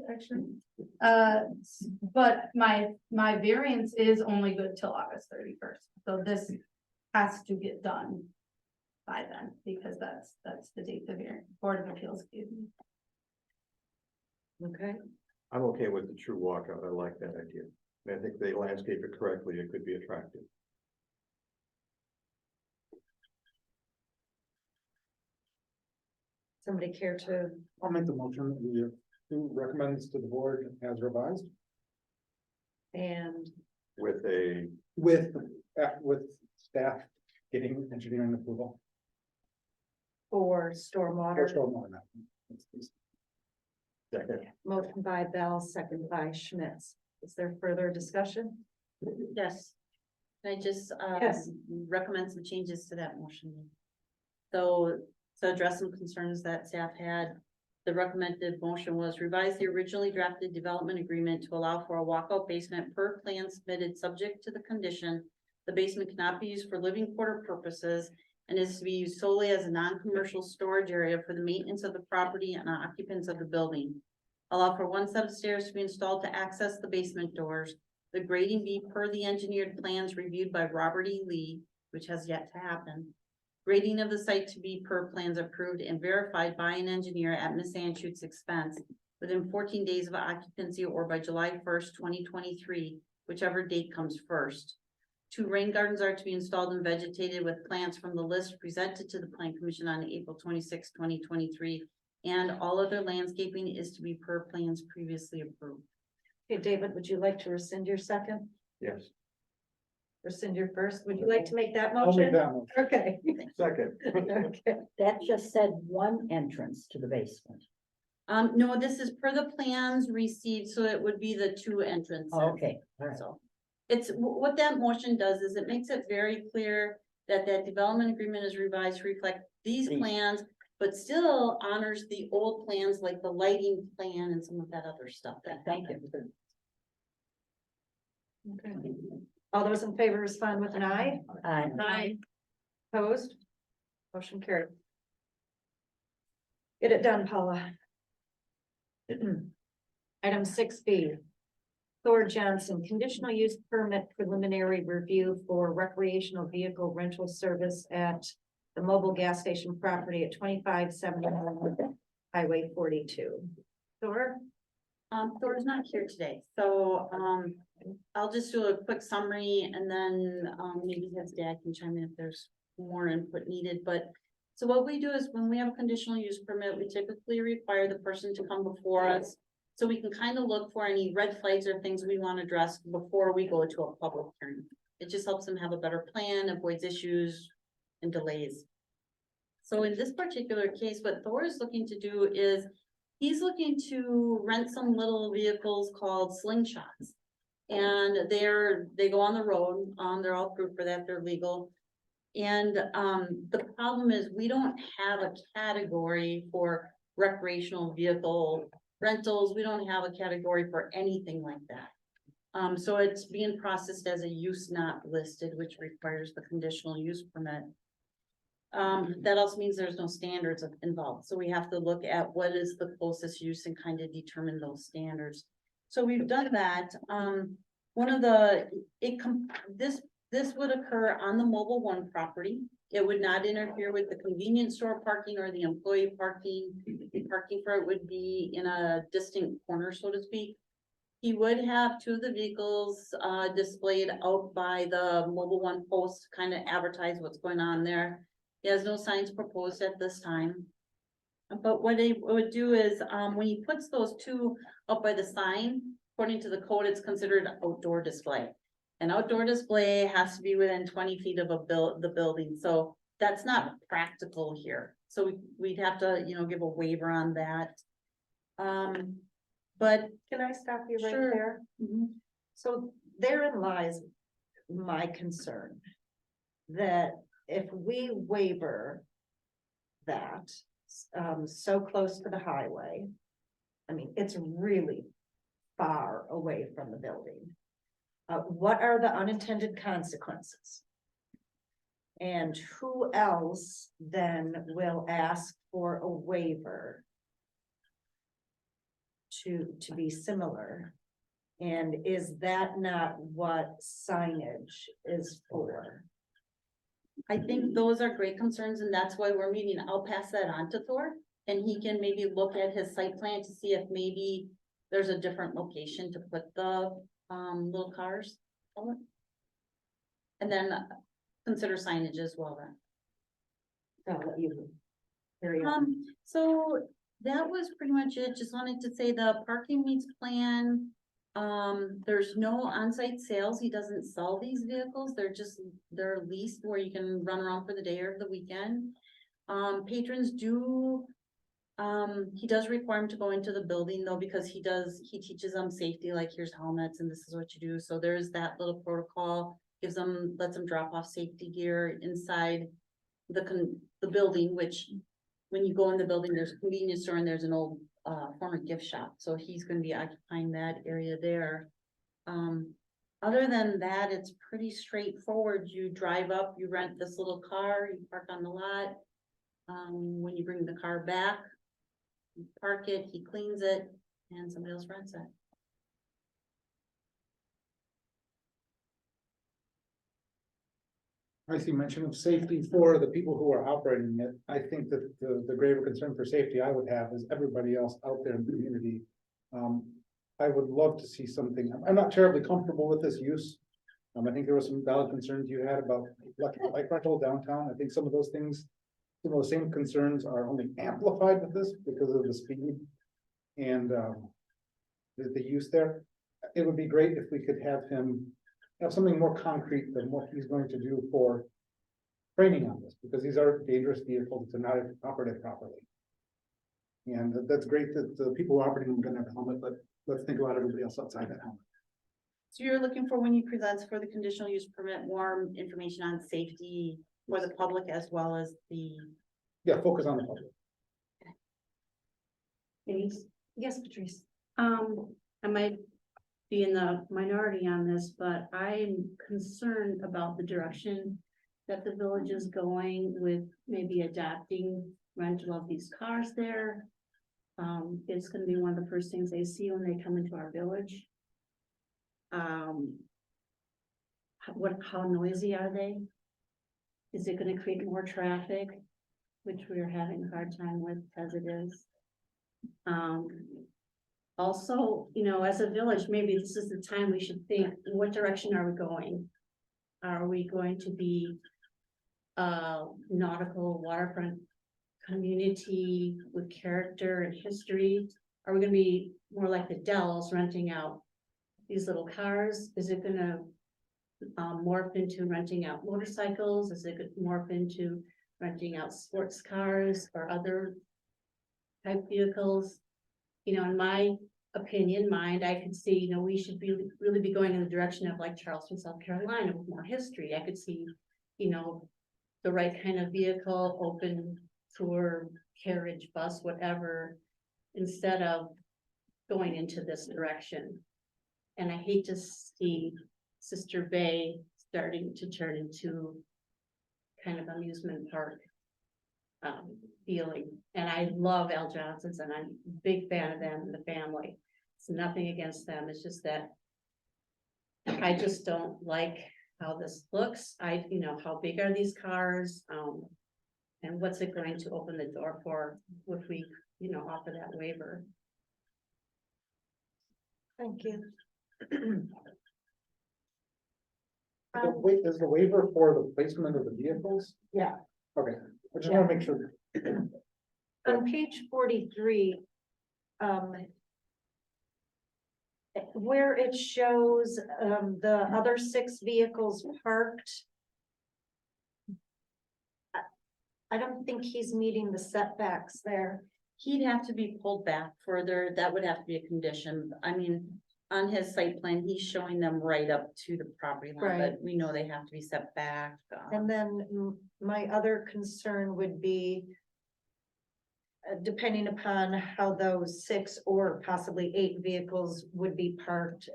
actually, but my variance is only good till August 31st. So this has to get done by then, because that's the date the Board of Appeals gave me. Okay, I'm okay with the true walkout. I like that idea. And I think they landscape it correctly. It could be attractive. somebody care to, I'll make the motion, who recommends to the board as revised and With a, with staff getting engineering approval. for Or stormwater, stormwater mapping. second, motion by Bell, second by Schmitz. Is there further discussion? Yes. Can I just, Yes. recommend some changes to that motion? So, to address some concerns that staff had, the recommended motion was revise the originally drafted development agreement to allow for a walkout basement per plan submitted, subject to the condition. The basement cannot be used for living quarter purposes and is to be used solely as a non-commercial storage area for the maintenance of the property and occupants of the building. Allow for 1 set of stairs to be installed to access the basement doors. The grading be per the engineered plans reviewed by Robert E. Lee, which has yet to happen. Grading of the site to be per plans approved and verified by an engineer at Ms. Anschutz's expense within 14 days of occupancy or by July 1st, 2023, whichever date comes first. 2 rain gardens are to be installed and vegetated with plants from the list presented to the Plan Commission on April 26, 2023. And all other landscaping is to be per plans previously approved. Okay, David, would you like to rescind your second? yes. rescind your first. Would you like to make that I'll make motion? that motion. Okay. Second. Okay. That just said one entrance to the basement. No, this is per the plans received, so it would be the two entrances. Okay, all right. So it's, what that motion does is it makes it very clear that that development agreement is revised to reflect these plans, but still honors the old plans like the lighting plan and some of that other stuff. Thank you. Okay. All those in favor respond with an aye. Aye. Opposed? Motion carried. Get it done, Paula. Item 6B. Thor Johnson, conditional use permit preliminary review for recreational vehicle rental service at the mobile gas station property at 2571 Highway 42. Thor? Thor's not here today, so, I'll just do a quick summary and then, maybe his dad can chime in if there's more input needed, but. So what we do is when we have a conditional use permit, we typically require the person to come before us. So we can kind of look for any red flags or things we want to address before we go to a public hearing. It just helps them have a better plan, avoids issues and delays. So in this particular case, what Thor is looking to do is he's looking to rent some little vehicles called slingshots. And they go on the road, they're all approved for that, they're legal. And the problem is we don't have a category for recreational vehicle rentals. We don't have a category for anything like that. So it's being processed as a use not listed, which requires the conditional use permit. That also means there's no standards involved. So we have to look at what is the closest use and kind of determine those standards. So we've done that. One of the, this would occur on the Mobile One property. It would not interfere with the convenience store parking or the employee parking. The parking for it would be in a distinct corner, so to speak. He would have two of the vehicles displayed out by the Mobile One post, kind of advertise what's going on there. He has no signs proposed at this time. But what he would do is when he puts those two up by the sign, according to the code, it's considered an outdoor display. An outdoor display has to be within 20 feet of the building, so that's not practical here. So we'd have to, give a waiver on that. But Can I stop you right Sure. there? So therein lies my concern. That if we waiver that, so close to the highway. I mean, it's really far away from the building. What are the unintended consequences? And who else then will ask for a waiver to be similar? And is that not what signage is for? I think those are great concerns, and that's why we're meeting. I'll pass that on to Thor, and he can maybe look at his site plan to see if maybe there's a different location to put the little cars. And then consider signage as well then. I'll let you carry on. So that was pretty much it. Just wanted to say the parking meets plan. There's no on-site sales. He doesn't sell these vehicles. They're leased where you can run around for the day or the weekend. Patrons do, he does require them to go into the building though, because he teaches them safety, like here's helmets and this is what you do. So there's that little protocol, lets them drop off safety gear inside the building, which when you go in the building, there's a convenience store and there's an old former gift shop. So he's going to be occupying that area there. Other than that, it's pretty straightforward. You drive up, you rent this little car, you park on the lot. When you bring the car back, you park it, he cleans it, and somebody else rents it. I see mention of safety for the people who are operating it. I think that the greater concern for safety I would have is everybody else out there in the community. I would love to see something. I'm not terribly comfortable with this use. I think there were some valid concerns you had about like rental downtown. I think some of those things, some of the same concerns are only amplified with this because of the speed and the use there. It would be great if we could have him have something more concrete than what he's going to do for training on this, because these are dangerous vehicles to not operate properly. And that's great that the people who are operating them are gonna have a helmet, but let's think about everybody else outside that helmet. So you're looking for, when you present for the conditional use permit, more information on safety for the public as well as the. Yeah, focus on the public. Yes, Patrice. I might be in the minority on this, but I'm concerned about the direction that the village is going with maybe adapting rental of these cars there. It's gonna be one of the first things they see when they come into our village. How noisy are they? Is it gonna create more traffic, which we're having a hard time with as it is? Also, you know, as a village, maybe this is the time we should think, in what direction are we going? Are we going to be a nautical waterfront community with character and history? Are we gonna be more like the Dells, renting out these little cars? Is it gonna morph into renting out motorcycles? Is it gonna morph into renting out sports cars or other type vehicles? You know, in my opinion, mind, I could see, you know, we should be really be going in the direction of like Charleston, South Carolina, with more history. I could see, you know, the right kind of vehicle, open tour, carriage, bus, whatever, instead of going into this direction. And I hate to see Sister Bay starting to turn into kind of amusement park feeling. And I love Al Johnson's and I'm a big fan of them and the family. It's nothing against them. It's just that I just don't like how this looks. You know, how big are these cars? And what's it going to open the door for if we, you know, offer that waiver? Thank you. Is the waiver for the placement of the vehicles? Yeah. Okay, I just wanna make sure. On page 43, where it shows, the other 6 vehicles parked. I don't think he's meeting the setbacks there. He'd have to be pulled back further. That would have to be a condition. I mean, on his site plan, he's showing them right up to the property line, Right. but we know they have to be set back. And then my other concern would be, depending upon how those 6 or possibly 8 vehicles would be parked,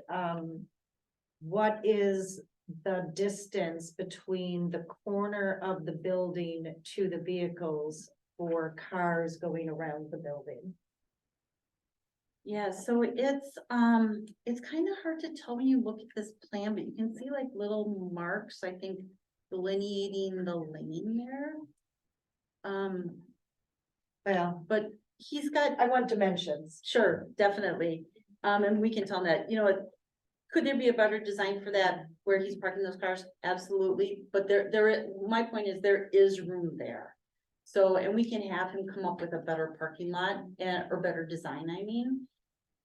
what is the distance between the corner of the building to the vehicles for cars going around the building? Yeah, so it's kind of hard to tell when you look at this plan, but you can see like little marks, I think, delineating the lane there. Yeah, but he's got. I want dimensions. Sure, definitely. And we can tell him that, you know, could there be a better design for that where he's parking those cars? Absolutely, but my point is there is room there. So, and we can have him come up with a better parking lot or better design, I mean.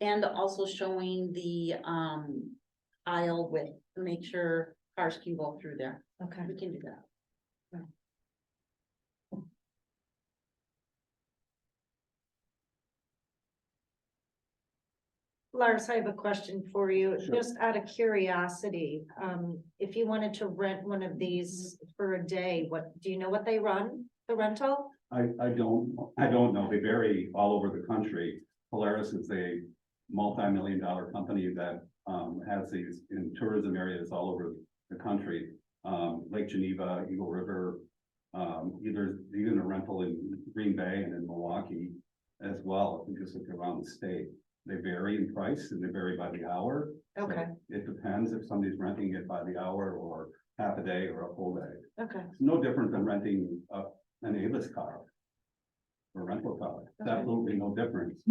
And also showing the aisle width to make sure cars can go through there. Okay. We can do that. Lars, I have a question for you, just out of curiosity. If you wanted to rent one of these for a day, do you know what they run, the rental? I don't know. They vary all over the country. Polaris is a multi-million-dollar company that has these in tourism areas all over the country. Lake Geneva, Eagle River, even a rental in Green Bay and in Milwaukee as well. If you just look around the state, they vary in price and they vary by the hour. Okay. So it depends if somebody's renting it by the hour or half a day or a full day. Okay. It's no different than renting an Avis car or rental car. It's Okay. absolutely no difference.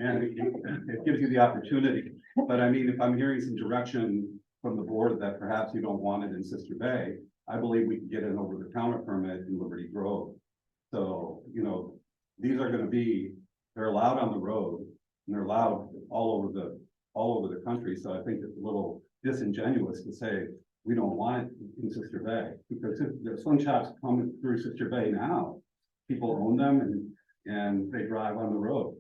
And it gives you the opportunity. But I mean, if I'm hearing some direction from the board that perhaps you don't want it in Sister Bay, I believe we can get an over-the-counter permit in Liberty Grove. So, you know, these are gonna be, they're allowed on the road and they're allowed all over the country. So I think it's a little disingenuous to say, we don't want it in Sister Bay, because if the slingshots coming through Sister Bay now, people own them and they drive on the road.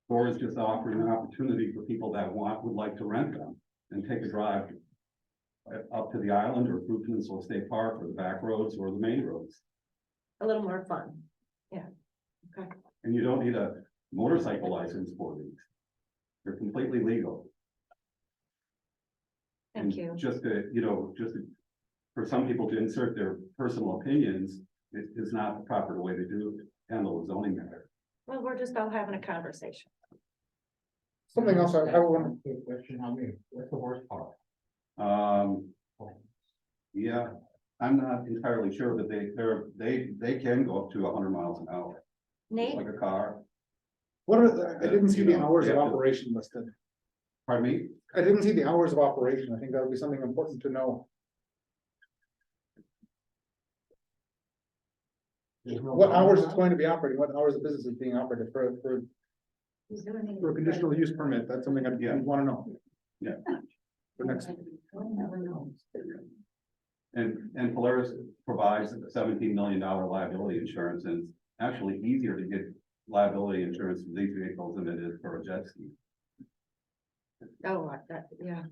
Thor is just offering an opportunity for people that would like to rent them and take a drive up to the island or through Peninsula State Park or the back roads or the main roads. A little more fun. Yeah. Okay. And you don't need a motorcycle license for these. They're completely legal. Thank And you. just for some people to insert their personal opinions, it is not the proper way to handle a zoning matter. Well, we're just all having a conversation. Something else I want, Question on me, what's the horsepower? Yeah, I'm not entirely sure, but they can go up to 100 miles an hour, Nate, like a car. what are I didn't see the hours of Yeah. operation listed. Pardon me? I didn't see the hours of operation. I think that would be something important to know. What hours it's going to be operating, what hours the business is being operated for a conditional use permit. That's something I want to know. Yeah. For next. And Polaris provides a $17 million liability insurance, and it's actually easier to get liability insurance for these vehicles than it is for a jet ski. oh, like that, yeah,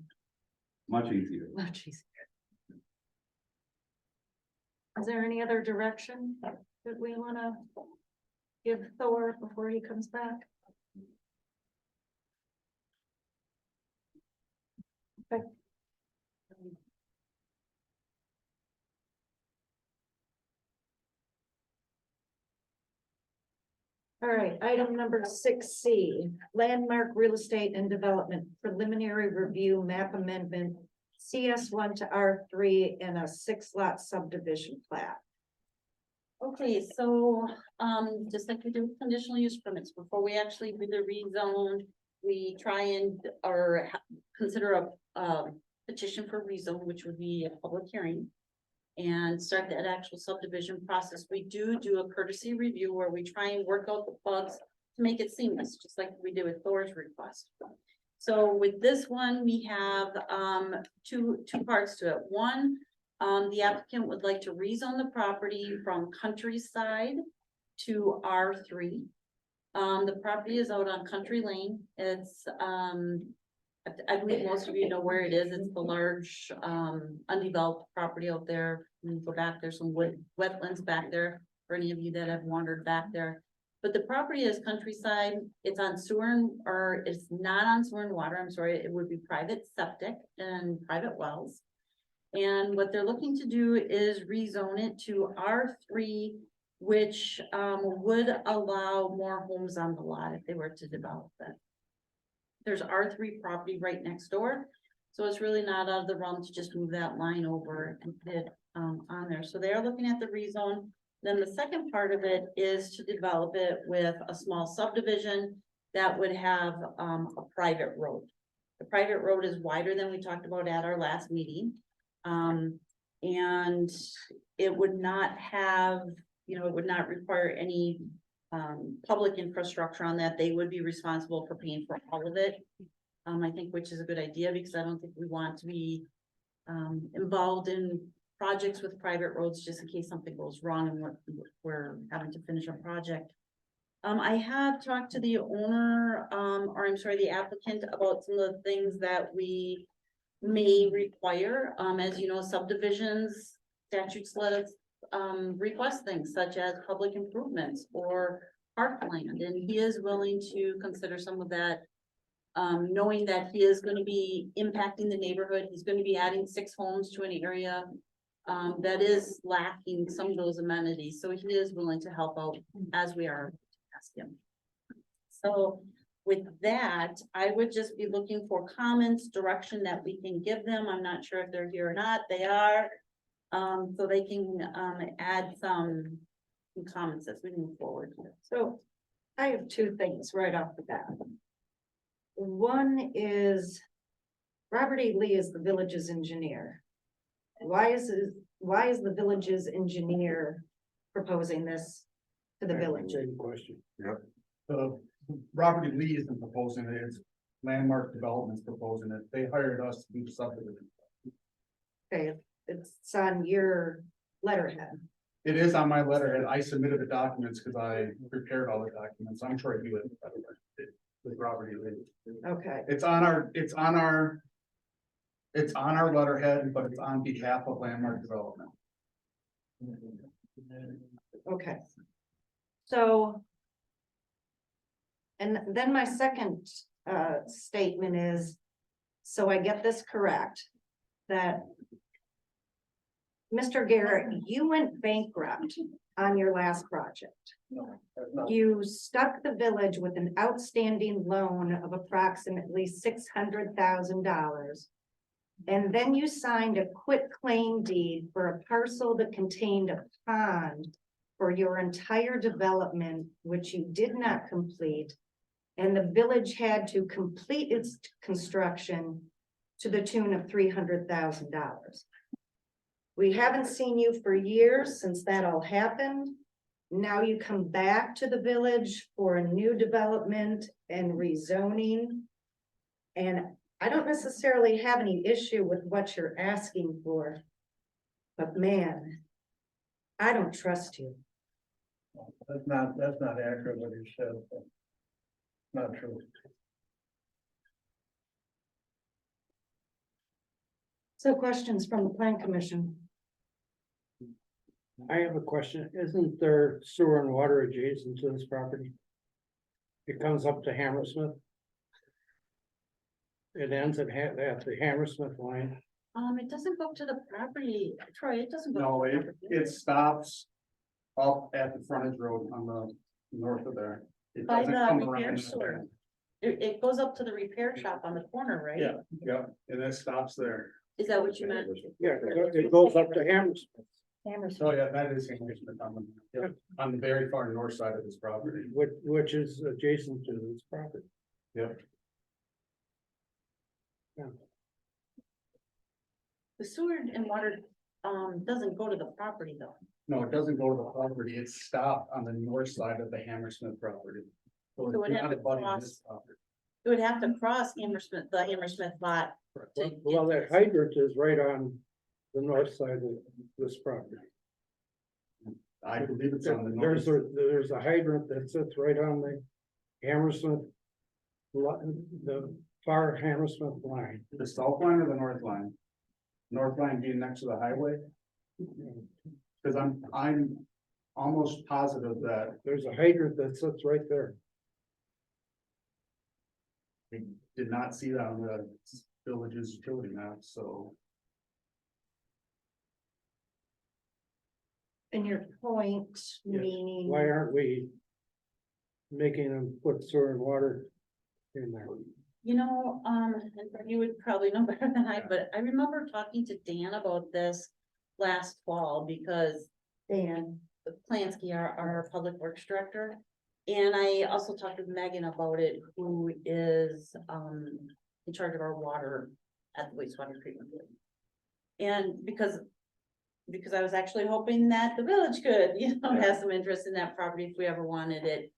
Much easier. much easier. Is there any other direction that we wanna give Thor before he comes back? Okay. All right, item number 6C, landmark real estate and development preliminary review map amendment. CS1 to R3 and a 6-lot subdivision plat. Okay, so, just like we do with conditional use permits, before we actually do the rezone, we try and, consider a petition for rezone, which would be a public hearing. And start that actual subdivision process. We do a courtesy review where we try and work out the bugs to make it seamless, just like we did with Thor's request. So with this one, we have, two parts to it. One, the applicant would like to rezone the property from countryside to R3. The property is out on Country Lane. It's, I believe most of you know where it is. It's the large, undeveloped property out there. You can go back, there's some wetlands back there for any of you that have wandered back there. But the property is countryside. It's on or it's not on sewer and water. I'm sorry, it would be private septic and private wells. And what they're looking to do is rezone it to R3, which would allow more homes on the lot if they were to develop it. There's R3 property right next door, so it's really not out of the realm to just move that line over and put it on there. So they're looking at the rezone. Then the second part of it is to develop it with a small subdivision that would have a private road. The private road is wider than we talked about at our last meeting. And it would not have, it would not require any public infrastructure on that. They would be responsible for paying for all of it. I think, which is a good idea, because I don't think we want to be involved in projects with private roads just in case something goes wrong and we're having to finish a project. I have talked to the owner, or I'm sorry, the applicant about some of the things that we may require. As you know, subdivisions statutes let us request things such as public improvements or parkland, and he is willing to consider some of that. Knowing that he is going to be impacting the neighborhood, he's going to be adding 6 homes to an area that is lacking some of those amenities, so he is willing to help out as we are asking him. So with that, I would just be looking for comments, direction that we can give them. I'm not sure if they're here or not. They are. So they can add some comments as we move forward. So I have 2 things right off the bat. One is Robert E. Lee is the village's engineer. Why is the village's engineer proposing this to the village? Same question. Yep. Robert E. Lee isn't proposing it, it's Landmark Development's proposing it. They hired us to do the subdivision. Okay, it's on your letterhead. It is on my letterhead. I submitted the documents because I prepared all the documents. I'm sure you did. The property. Okay, It's on our letterhead, but it's on behalf of Landmark Development. okay. So. And then my second statement is, so I get this correct, that Mr. Garrett, you went bankrupt on your last project. You stuck the village with an outstanding loan of approximately $600,000. And then you signed a quitclaim deed for a parcel that contained a pond for your entire development, which you did not complete. And the village had to complete its construction to the tune of $300,000. We haven't seen you for years since that all happened. Now you come back to the village for a new development and rezoning. And I don't necessarily have any issue with what you're asking for. But man, I don't trust you. That's not accurate what you said. Not true. So questions from the plan commission? I have a question. Isn't there sewer and water adjacent to this property? It comes up to Hammersmith. It ends at the Hammersmith line. It doesn't go up to the property, Troy, it doesn't go. No, to the property. it stops up at the frontage road on the north of there. It By doesn't the come repair around store. It goes up to the repair shop on the corner, right? Yeah, yeah, and it stops there. Is that what you meant? Yeah, it goes up to Hammersmith, Oh, yeah, that is Hammersmith on the very far north side of this property. which is adjacent to this property. Yep. The sewer and water, doesn't go to the property though. No, it doesn't go to the property. It's stopped on the north side of the Hammersmith property. So So it's it'd have not to abutting cross- this property. It would have to cross Hammersmith, the Hammersmith lot. to Well, get that hydrant is right on the north side of this property. I believe it's on the north. There's a hydrant that sits right on the Hammersmith. The far Hammersmith line. The south line or the north line? North line being next to the highway? Cause I'm almost positive that There's a hydrant that sits right there. we did not see that on the village's utility map, so. And your point, meaning. Why aren't we making them put sewer and water in there? You know, and you would probably know better than I, but I remember talking to Dan about this last fall because Dan Plansky, our public works director. And I also talked with Megan about it, who is in charge of our water at the wastewater treatment plant. And because I was actually hoping that the village could, have some interest in that property if we ever wanted it.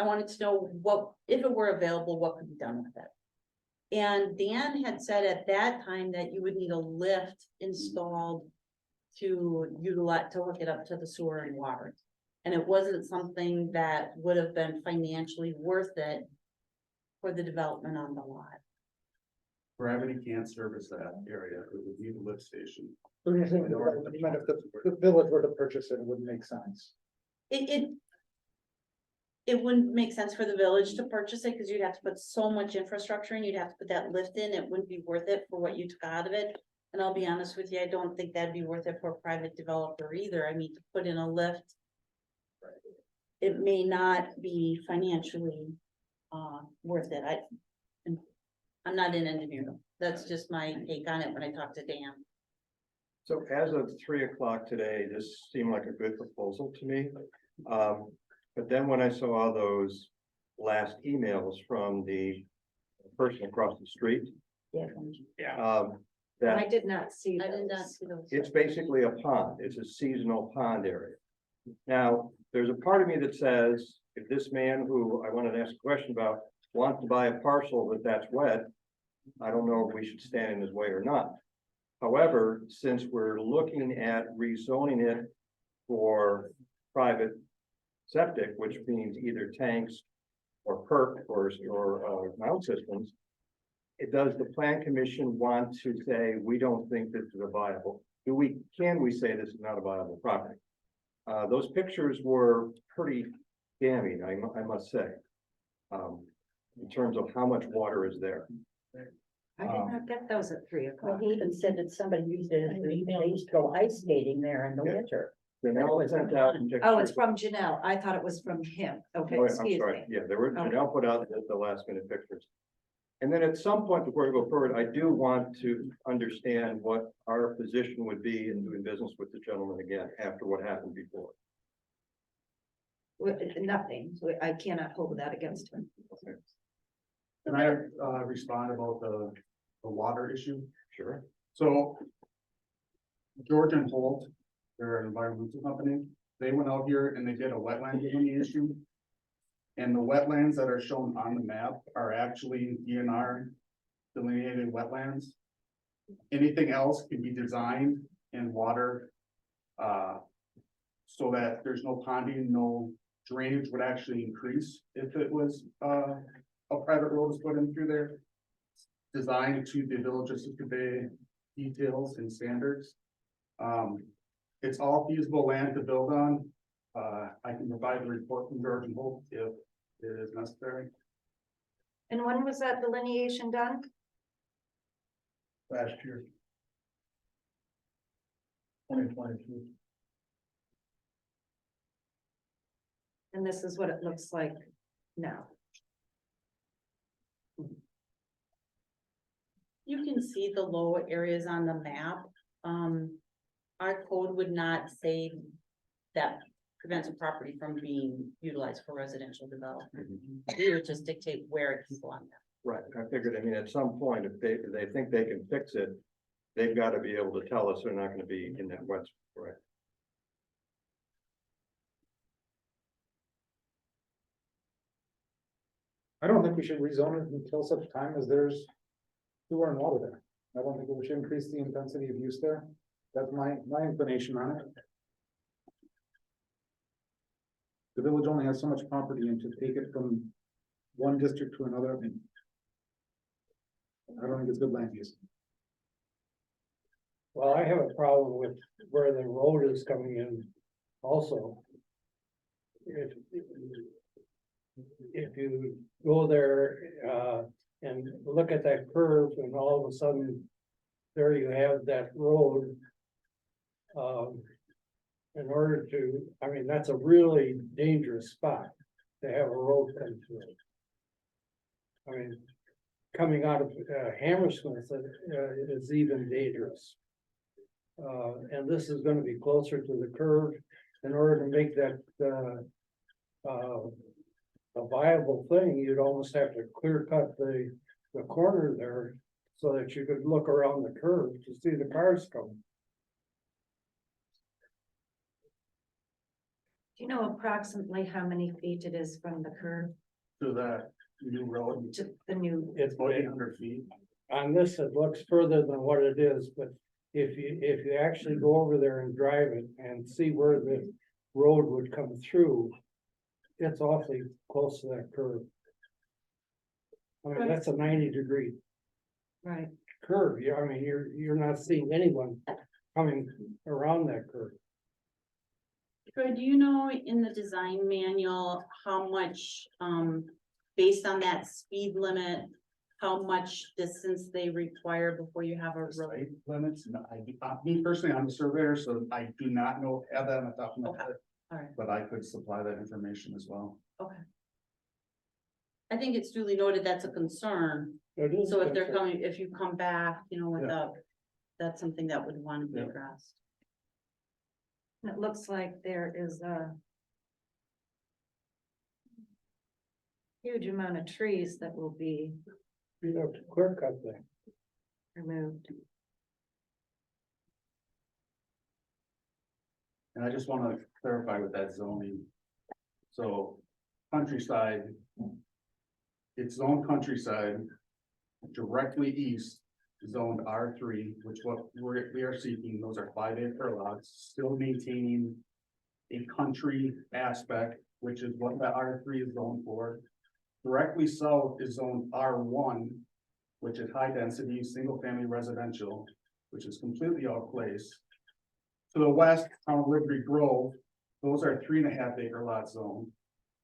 I wanted to know what, if it were available, what could be done with it. And Dan had said at that time that you would need a lift installed to utilize, to hook it up to the sewer and water. And it wasn't something that would have been financially worth it for the development on the lot. Gravity can't service that area, it would need a lift station. If the village were to purchase it, it wouldn't make sense. It wouldn't make sense for the village to purchase it, because you'd have to put so much infrastructure in, you'd have to put that lift in, it wouldn't be worth it for what you took out of it. And I'll be honest with you, I don't think that'd be worth it for a private developer either, I mean, to put in a lift. It may not be financially, worth it, I'm not an engineer, that's just my take on it when I talk to Dan. So as of 3 o'clock today, this seemed like a good proposal to me. But then when I saw those last emails from the person across the street. Yeah. I That did not see I did not those. see those. it's basically a pond, it's a seasonal pond area. Now, there's a part of me that says, if this man who I wanted to ask a question about wants to buy a parcel that's wet, I don't know if we should stand in his way or not. However, since we're looking at rezoning it for private septic, which means either tanks or perk or mount systems, does the plan commission want to say, we don't think this is a viable? Can we say this is not a viable property? Those pictures were pretty damning, I must say. In terms of how much water is there. I did not get those at 3 Well, o'clock. he even said that somebody used it, as they used to go ice skating there in the Yeah. winter. Janelle sent out Oh, it's from Janelle. I thought it was from him. Okay, Oh, I'm excuse sorry, me. yeah, there were, Okay. Janelle put out the last minute pictures. And then at some point before we go forward, I do want to understand what our position would be in doing business with the gentleman again, after what happened before. Nothing. I cannot hold that against him. Can I respond about the water issue? Sure. So George and Holt, they're an environmental company, they went out here and they did a wetland delineation. And the wetlands that are shown on the map are actually DNR delineated wetlands. Anything else can be designed and water, so that there's no ponding, no drainage would actually increase if it was, a private road was put in through there. Designed to the Village of Sister Bay details and standards. It's all feasible land to build on. I can provide a report from George and Holt if it is necessary. And when was that delineation done? Last year. 2022. And this is what it looks like now. You can see the low areas on the map. Our code would not say that prevents a property from being utilized for residential development. We would just dictate where it can go on that. Right, I figured, I mean, at some point, if they think they can fix it, they've got to be able to tell us they're not gonna be in that wet, right? I don't think we should rezone it until such time as there's sewer and water there. I don't think we should increase the intensity of use there. That's my inclination on it. The village only has so much property, and to take it from one district to another, I don't think it's good land use. Well, I have a problem with where the road is coming in also. If you go there, and look at that curve and all of a sudden, there you have that road. In order to, I mean, that's a really dangerous spot to have a road come through. I mean, coming out of Hammersmith is even dangerous. And this is gonna be closer to the curve in order to make that a viable thing. You'd almost have to clear cut the corner there so that you could look around the curve to see the cars coming. Do you know approximately how many feet it is from the curb To that new road, to the new? it's about 800 feet. On this, it looks further than what it is, but if you actually go over there and drive it and see where the road would come through, it's awfully close to that curve. I mean, that's a 90-degree Right. curve. I mean, you're not seeing anyone coming around that curve. Troy, do you know in the design manual, how much, based on that speed limit, how much distance they require before you have a road? Site limits, no, me personally, I'm a surveyor, so I do not know, have that on the top of my head. All right, But I could supply that information as well. okay. I think it's duly noted that's a concern. It is So if they're concern. coming, if you come back, without, that's something that would want to be addressed. It looks like there is a huge amount of trees that will be You have to clear cut there. removed. And I just want to clarify with that zoning. So countryside It's zoned countryside. Directly east, zoned R3, which we are seeking, those are 5 acre lots, still maintaining a country aspect, which is what the R3 is zoned for. Directly south is zoned R1, which is high density, single family residential, which is completely out of place. To the west, town of Liberty Grove, those are 3.5 acre lot zone.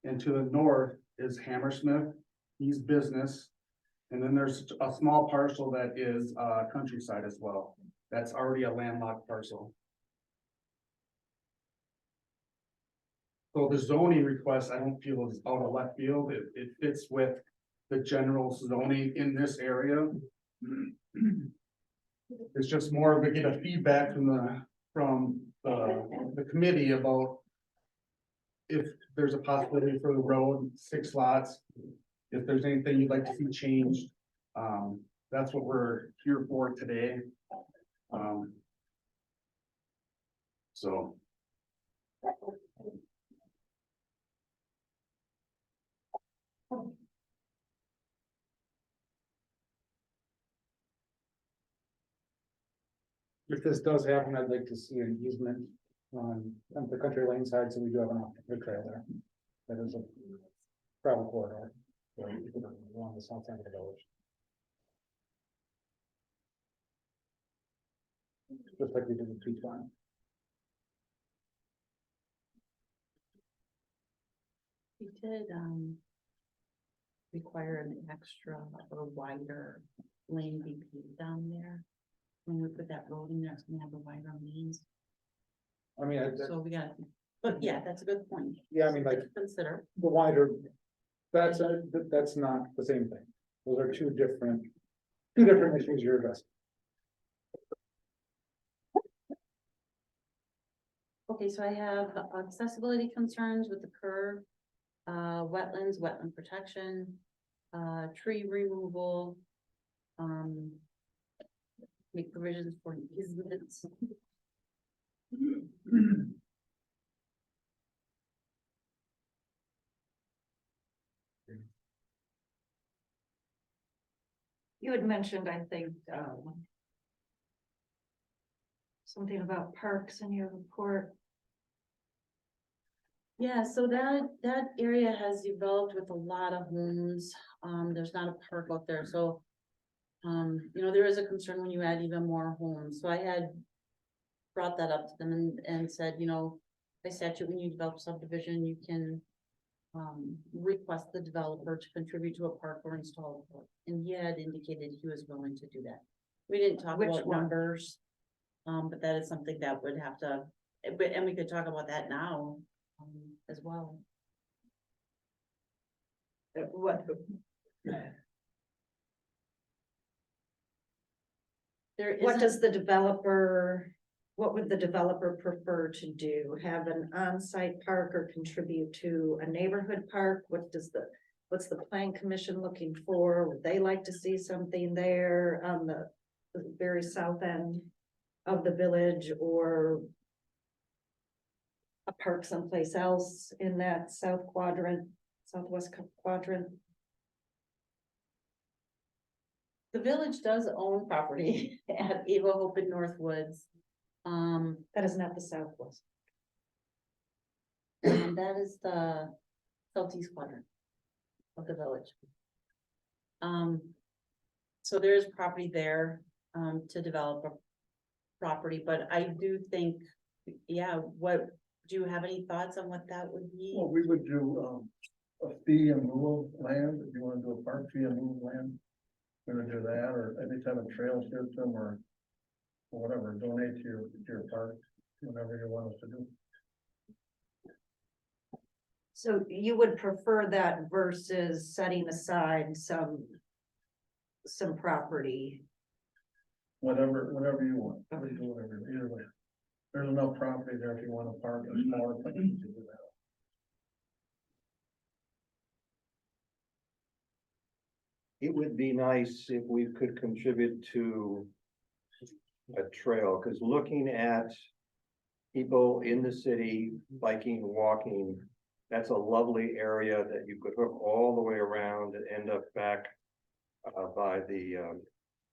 And to the north is Hammersmith, East Business. And then there's a small parcel that is countryside as well. That's already a landlocked parcel. So the zoning request, I don't feel is out of left field. It fits with the general zoning in this area. It's just more of a get a feedback from the committee about if there's a possibility for the road, 6 lots, if there's anything you'd like to see changed. That's what we're here for today. So. If this does happen, I'd like to see an easement on the country lane side, so we do have an off-road trail there. That is a travel corridor. Along the south end of the village. Just like we did with Peach Line. We did, require an extra or wider lane be paved down there. When we put that road in there, it's gonna have a wider lanes, I mean, so we got, but yeah, that's a good point. yeah, I mean, like, Consider. the wider, that's not the same thing. Those are two different issues you're addressing. Okay, so I have accessibility concerns with the curve, wetlands, wetland protection, tree removal. Make provisions for easements. You had mentioned, I think, something about parks in your report. Yeah, so that area has developed with a lot of homes. There's not a park out there, so. You know, there is a concern when you add even more homes, so I had brought that up to them and said, you know, by statute, when you develop subdivision, you can. Request the developer to contribute to a park or install a park, and he had indicated he was willing to do that. We didn't talk Which about one? numbers, but that is something that would have to, and we could talk about that now, as well. What? What does the developer, what would the developer prefer to do? Have an on-site park or contribute to a neighborhood park? What's the plan commission looking for? Would they like to see something there on the very south end of the village, or a park someplace else in that southwest quadrant? The village does own property at Eva Hope in Northwoods. That is not the southwest. And that is the southeast quadrant of the village. So there is property there, to develop a property, but I do think, yeah, do you have any thoughts on what that would be? Well, we would do, a fee in lieu of land, if you wanna do a park fee in lieu of land. We're gonna do that, or any type of trail system, or whatever, donate to your park, whatever you want us to do. So you would prefer that versus setting aside some property? Whatever you want, we do whatever, either way. There's enough property there if you want to park a smaller place to do that. It would be nice if we could contribute to a trail, because looking at people in the city biking, walking, That's a lovely area that you could hook all the way around and end up back by the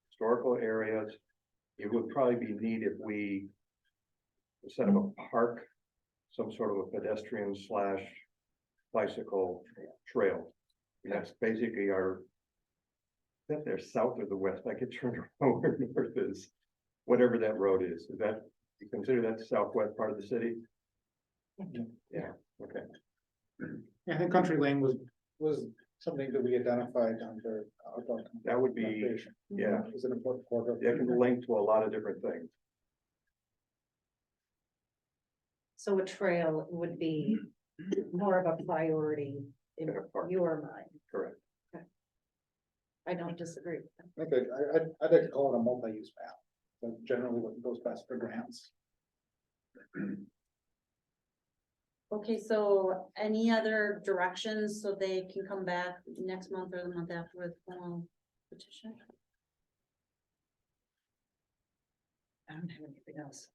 historical areas. It would probably be neat if we, instead of a park, some sort of a pedestrian slash bicycle trail. And that's basically our, that they're south or the west, I get turned around where north is, whatever that road is. Is that, you consider that the southwest part of the city? Yeah, okay. Yeah, I think Country Lane was something that we identified under. That would be, recreation. yeah, Is an important part of. it can link to a lot of different things. So a trail would be more of a priority in your mind. Correct. I don't disagree. Okay, I'd like to call it a multi-use map. That's generally what goes best for grants. Okay, so any other directions so they can come back next month or the month after with formal petition? I don't have anything else.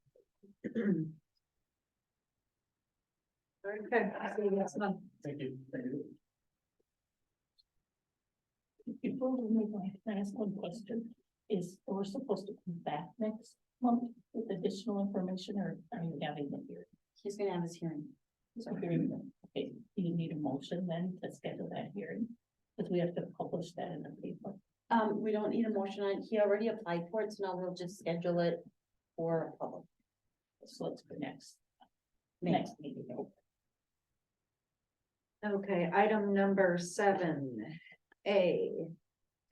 Okay, I'll see you next month. Thank you. Before we move on, can I ask one question? Is, we're supposed to come back next month with additional information, or are you having the hearing? He's gonna have his hearing. So hearing them. Okay, do you need a motion then to schedule that hearing? Because we have to publish that in the paper. We don't need a motion on, he already applied for it, so now we'll just schedule it for a public. So let's go next meeting. Okay, item number 7A.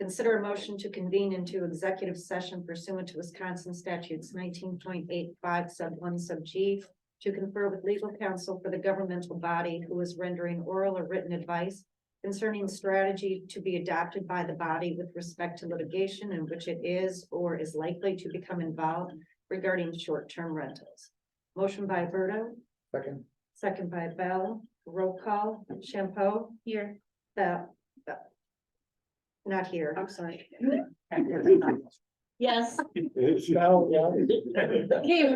Consider a motion to convene into executive session pursuant to Wisconsin statutes 19.85 sub 1 sub G to confer with legal counsel for the governmental body who is rendering oral or written advice concerning strategy to be adopted by the body with respect to litigation in which it is or is likely to become involved regarding short-term rentals. Motion by Berto, Second. second by Bell, roll call, Shampoo. Here. Bell. Not here. I'm sorry. Yes. Came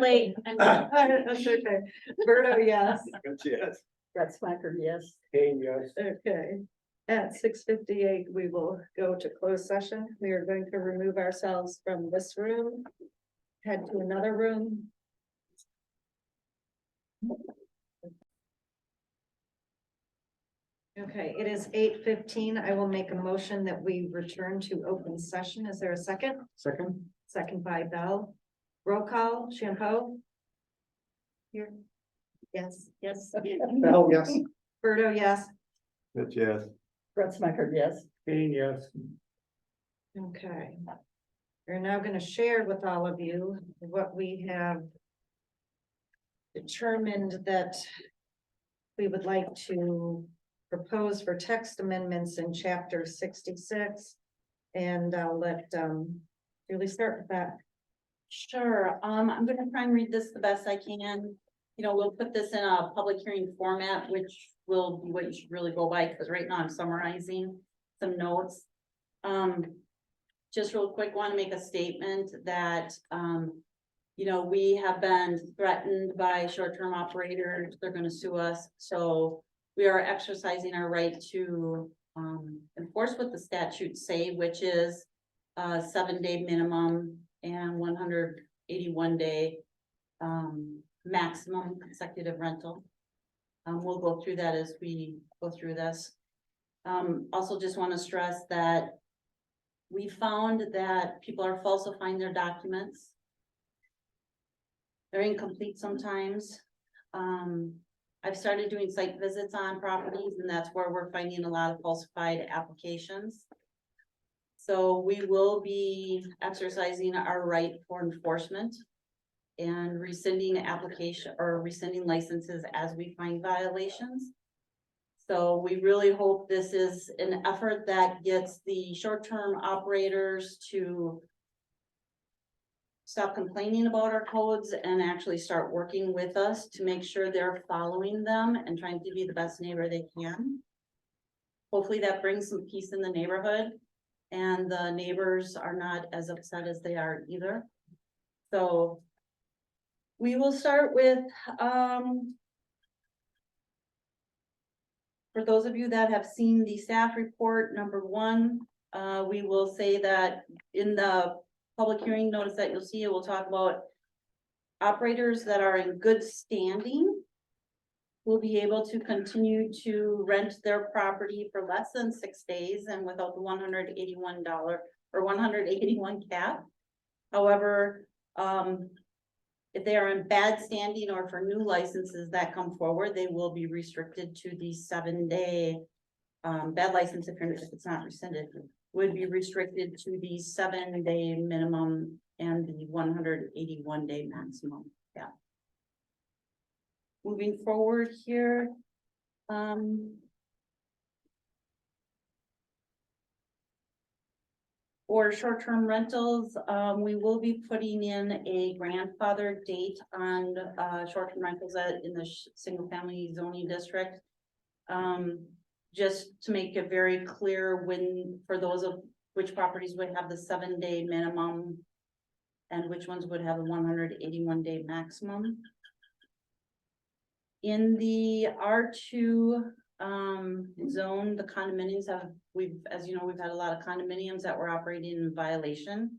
late. That's okay. Berto, yes. Yes. That's Smacker, yes. Yes. Okay. At 6:58, we will go to closed session. We are going to remove ourselves from this room. Head to another room. Okay, it is 8:15. I will make a motion that we return to open session. Is there a second? Second. Second by Bell. Roll call, Shampoo. Here. Yes, yes. Bell, yes. Berto, yes. That's yes. Brett Smacker, yes. Yes. Okay. We're now going to share with all of you what we have determined that we would like to propose for text amendments in chapter 66. And I'll let Julie start with that. Sure, I'm gonna try and read this the best I can. You know, we'll put this in a public hearing format, which will be what you should really go by, because right now I'm summarizing some notes. Just real quick, want to make a statement that, you know, we have been threatened by short-term operators. They're gonna sue us, so we are exercising our right to enforce what the statutes say, which is a 7-day minimum and 181-day maximum consecutive rental. We'll go through that as we go through this. Also just want to stress that we found that people are falsifying their documents. They're incomplete sometimes. I've started doing site visits on properties, and that's where we're finding a lot of falsified applications. So we will be exercising our right for enforcement and rescinding application or rescinding licenses as we find violations. So we really hope this is an effort that gets the short-term operators to stop complaining about our codes and actually start working with us to make sure they're following them and trying to be the best neighbor they can. Hopefully that brings some peace in the neighborhood and the neighbors are not as upset as they are either. So we will start with, for those of you that have seen the staff report, number one, we will say that in the public hearing notice that you'll see, it will talk about operators that are in good standing will be able to continue to rent their property for less than 6 days and without the $181 or 181 cap. However, if they are in bad standing or for new licenses that come forward, they will be restricted to the 7-day. Bad license, if it's not rescinded, would be restricted to the 7-day minimum and the 181-day maximum. Yeah. Moving forward here. For short-term rentals, we will be putting in a grandfather date on short-term rentals in the single-family zoning district. Just to make it very clear when, for those of which properties would have the 7-day minimum and which ones would have a 181-day maximum. In the R2 zone, the condominiums as you know, we've had a lot of condominiums that were operating in violation.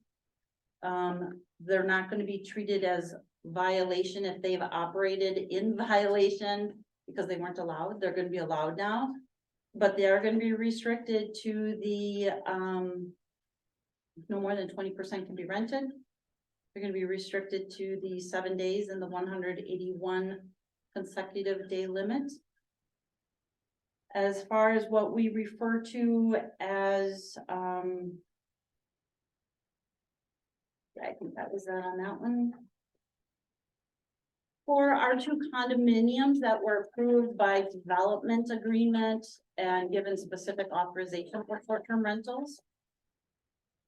They're not going to be treated as violation if they've operated in violation because they weren't allowed. They're going to be allowed now, but they are going to be restricted to the no more than 20% can be rented. They're going to be restricted to the 7 days and the 181 consecutive day limit. As far as what we refer to as, I think that was that on that one. For our 2 condominiums that were approved by development agreement and given specific authorization for short-term rentals,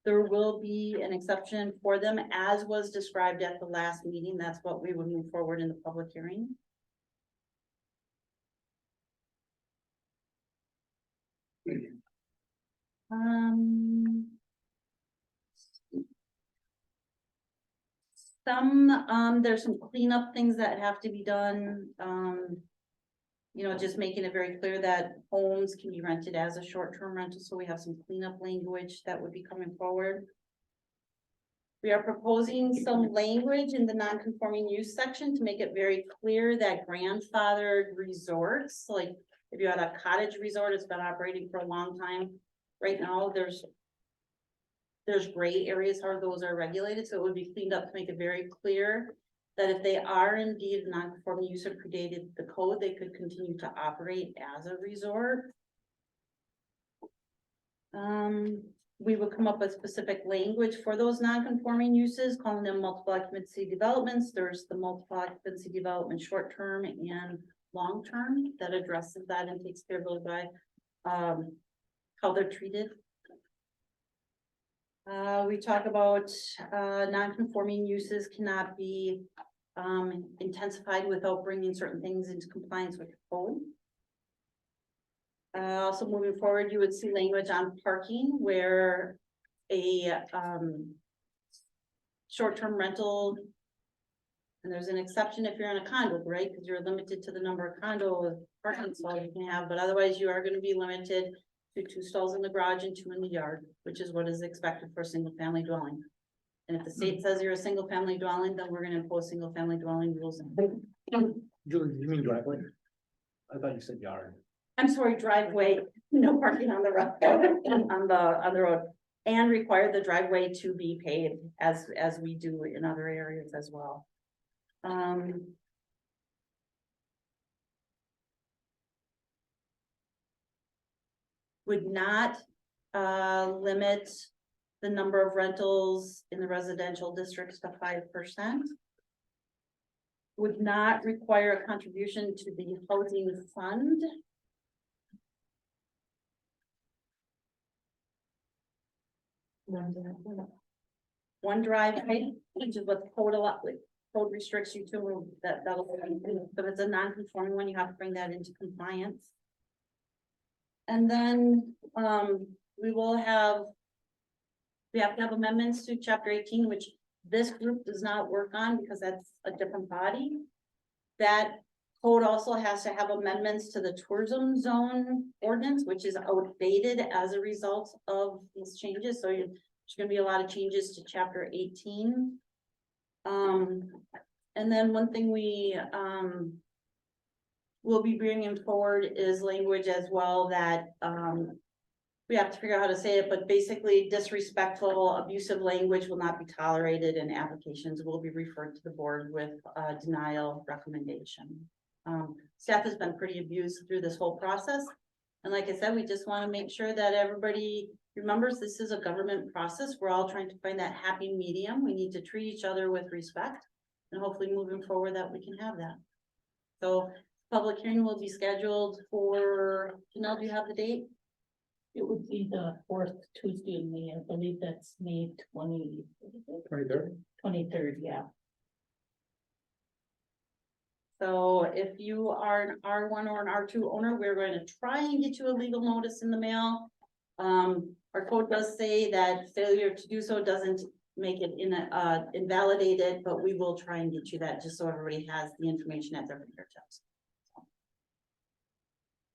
there will be an exception for them as was described at the last meeting. That's what we would move forward in the public hearing. There's some cleanup things that have to be done. You know, just making it very clear that homes can be rented as a short-term rental. So we have some cleanup language that would be coming forward. We are proposing some language in the non-conforming use section to make it very clear that grandfathered resorts, like if you had a cottage resort, it's been operating for a long time. Right now, there's gray areas how those are regulated, so it would be cleaned up to make it very clear that if they are indeed non-conforming use or predated the code, they could continue to operate as a resort. We would come up with specific language for those non-conforming uses, calling them multiple occupancy developments. There's the multiple occupancy development short-term and long-term that addresses that and takes care of by how they're treated. We talk about non-conforming uses cannot be intensified without bringing certain things into compliance with the code. Also moving forward, you would see language on parking where a short-term rental, and there's an exception if you're in a condo, right? Because you're limited to the number of condo parking stalls you can have, but otherwise you are going to be limited to 2 stalls in the garage and 2 in the yard, which is what is expected for a single family dwelling. And if the state says you're a single family dwelling, then we're going to impose single family dwelling rules. Julie, you mean driveway? I thought you said yard. I'm sorry, driveway, no parking on the road, on the road, and require the driveway to be paved as we do in other areas as well. Would not limit the number of rentals in the residential districts to 5%. Would not require a contribution to the housing fund. One driveway, which is what the code restricts you to, that'll, but it's a non-conforming one, you have to bring that into compliance. And then, we have to have amendments to chapter 18, which this group does not work on because that's a different body. That code also has to have amendments to the tourism zone ordinance, which is outdated as a result of these changes, so there's gonna be a lot of changes to chapter 18. And then one thing we, will be bringing forward is language as well that, we have to figure out how to say it, but basically disrespectful, abusive language will not be tolerated and applications will be referred to the board with a denial recommendation. Staff has been pretty abused through this whole process. And like I said, we just want to make sure that everybody remembers this is a government process. We're all trying to find that happy medium. We need to treat each other with respect. And hopefully moving forward that we can have that. So public hearing will be scheduled for, Janelle, do you have the date? It would be the fourth Tuesday in May, I believe that's May 23rd. 23rd, yeah. So if you are an R1 or an R2 owner, we're going to try and get you a legal notice in the mail. Our code does say that failure to do so doesn't make it invalidated, but we will try and get you that just so everybody has the information at their fingertips.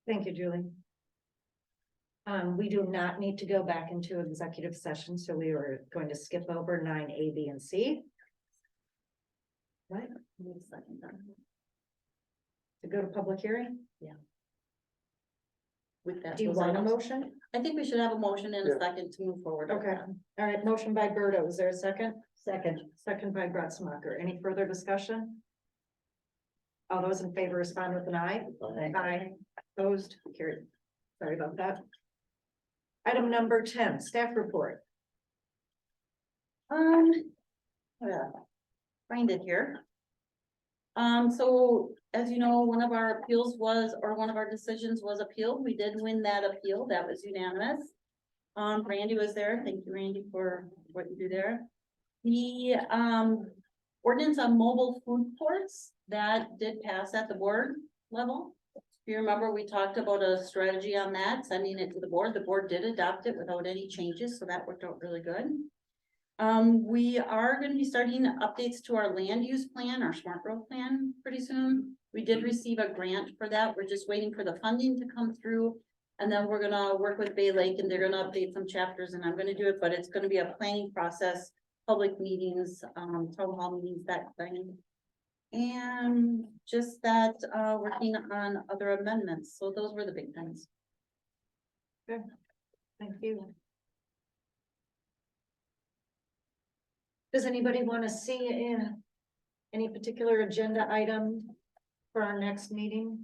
Thank you, Julie. We do not need to go back into executive session, so we were going to skip over 9A, B, and C. Right? Wait a second. To go to public hearing? Yeah. With that. Do you want a motion? I think we should have a motion in Yeah. a second to move forward. Okay, all right, motion by Berto, is there a second? Second. Second by Gretzmacher, any further discussion? All those in favor respond with an aye. Aye. Opposed, carried. Sorry about that. Item number 10, staff report. Yeah, find it here. So as you know, one of our appeals was, or one of our decisions was appealed. We did win that appeal. That was unanimous. Randy was there. Thank you, Randy, for what you do there. The, ordinance on mobile food courts, that did pass at the board level. If you remember, we talked about a strategy on that, sending it to the board. The board did adopt it without any changes, so that worked out really good. We are gonna be starting updates to our land use plan, our smart growth plan pretty soon. We did receive a grant for that. We're just waiting for the funding to come through. And then we're gonna work with Bay Lake and they're gonna update some chapters and I'm gonna do it, but it's gonna be a planning process, public meetings, town hall meetings, that thing. And just that, working on other amendments. So those were the big things. Good, thank you. Does anybody want to see in any particular agenda item for our next meeting?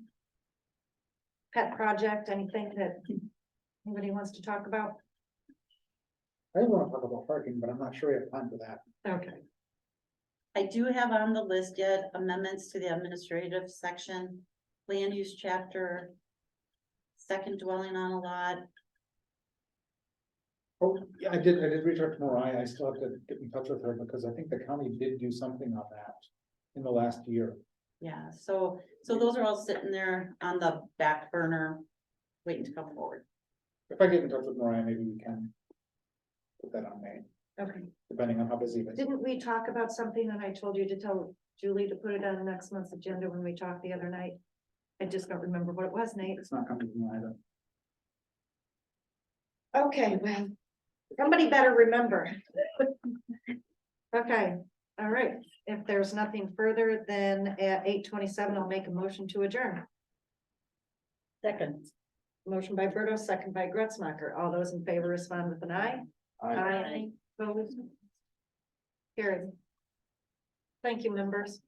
Pet project, anything that anybody wants to talk about? I want to talk about parking, but I'm not sure we have time for that. Okay. I do have on the list yet amendments to the administrative section, land use chapter, second dwelling on a lot. Oh, yeah, I did reach out to Mariah. I still have to get in touch with her because I think the county did do something on that in the last year. Yeah, so those are all sitting there on the back burner, waiting to come forward. If I get in touch with Mariah, maybe we can put that on May, Okay. depending on how busy it is. Didn't we talk about something and I told you to tell Julie to put it on next month's agenda when we talked the other night? I just don't remember what it was, Nate. It's not coming to me either. Okay, well, somebody better remember. Okay, all right. If there's nothing further, then at 8:27, I'll make a motion to adjourn. Second. Motion by Berto, second by Gretzmacher. All those in favor respond with an aye. Aye. Opposed? Carried. Thank you, members.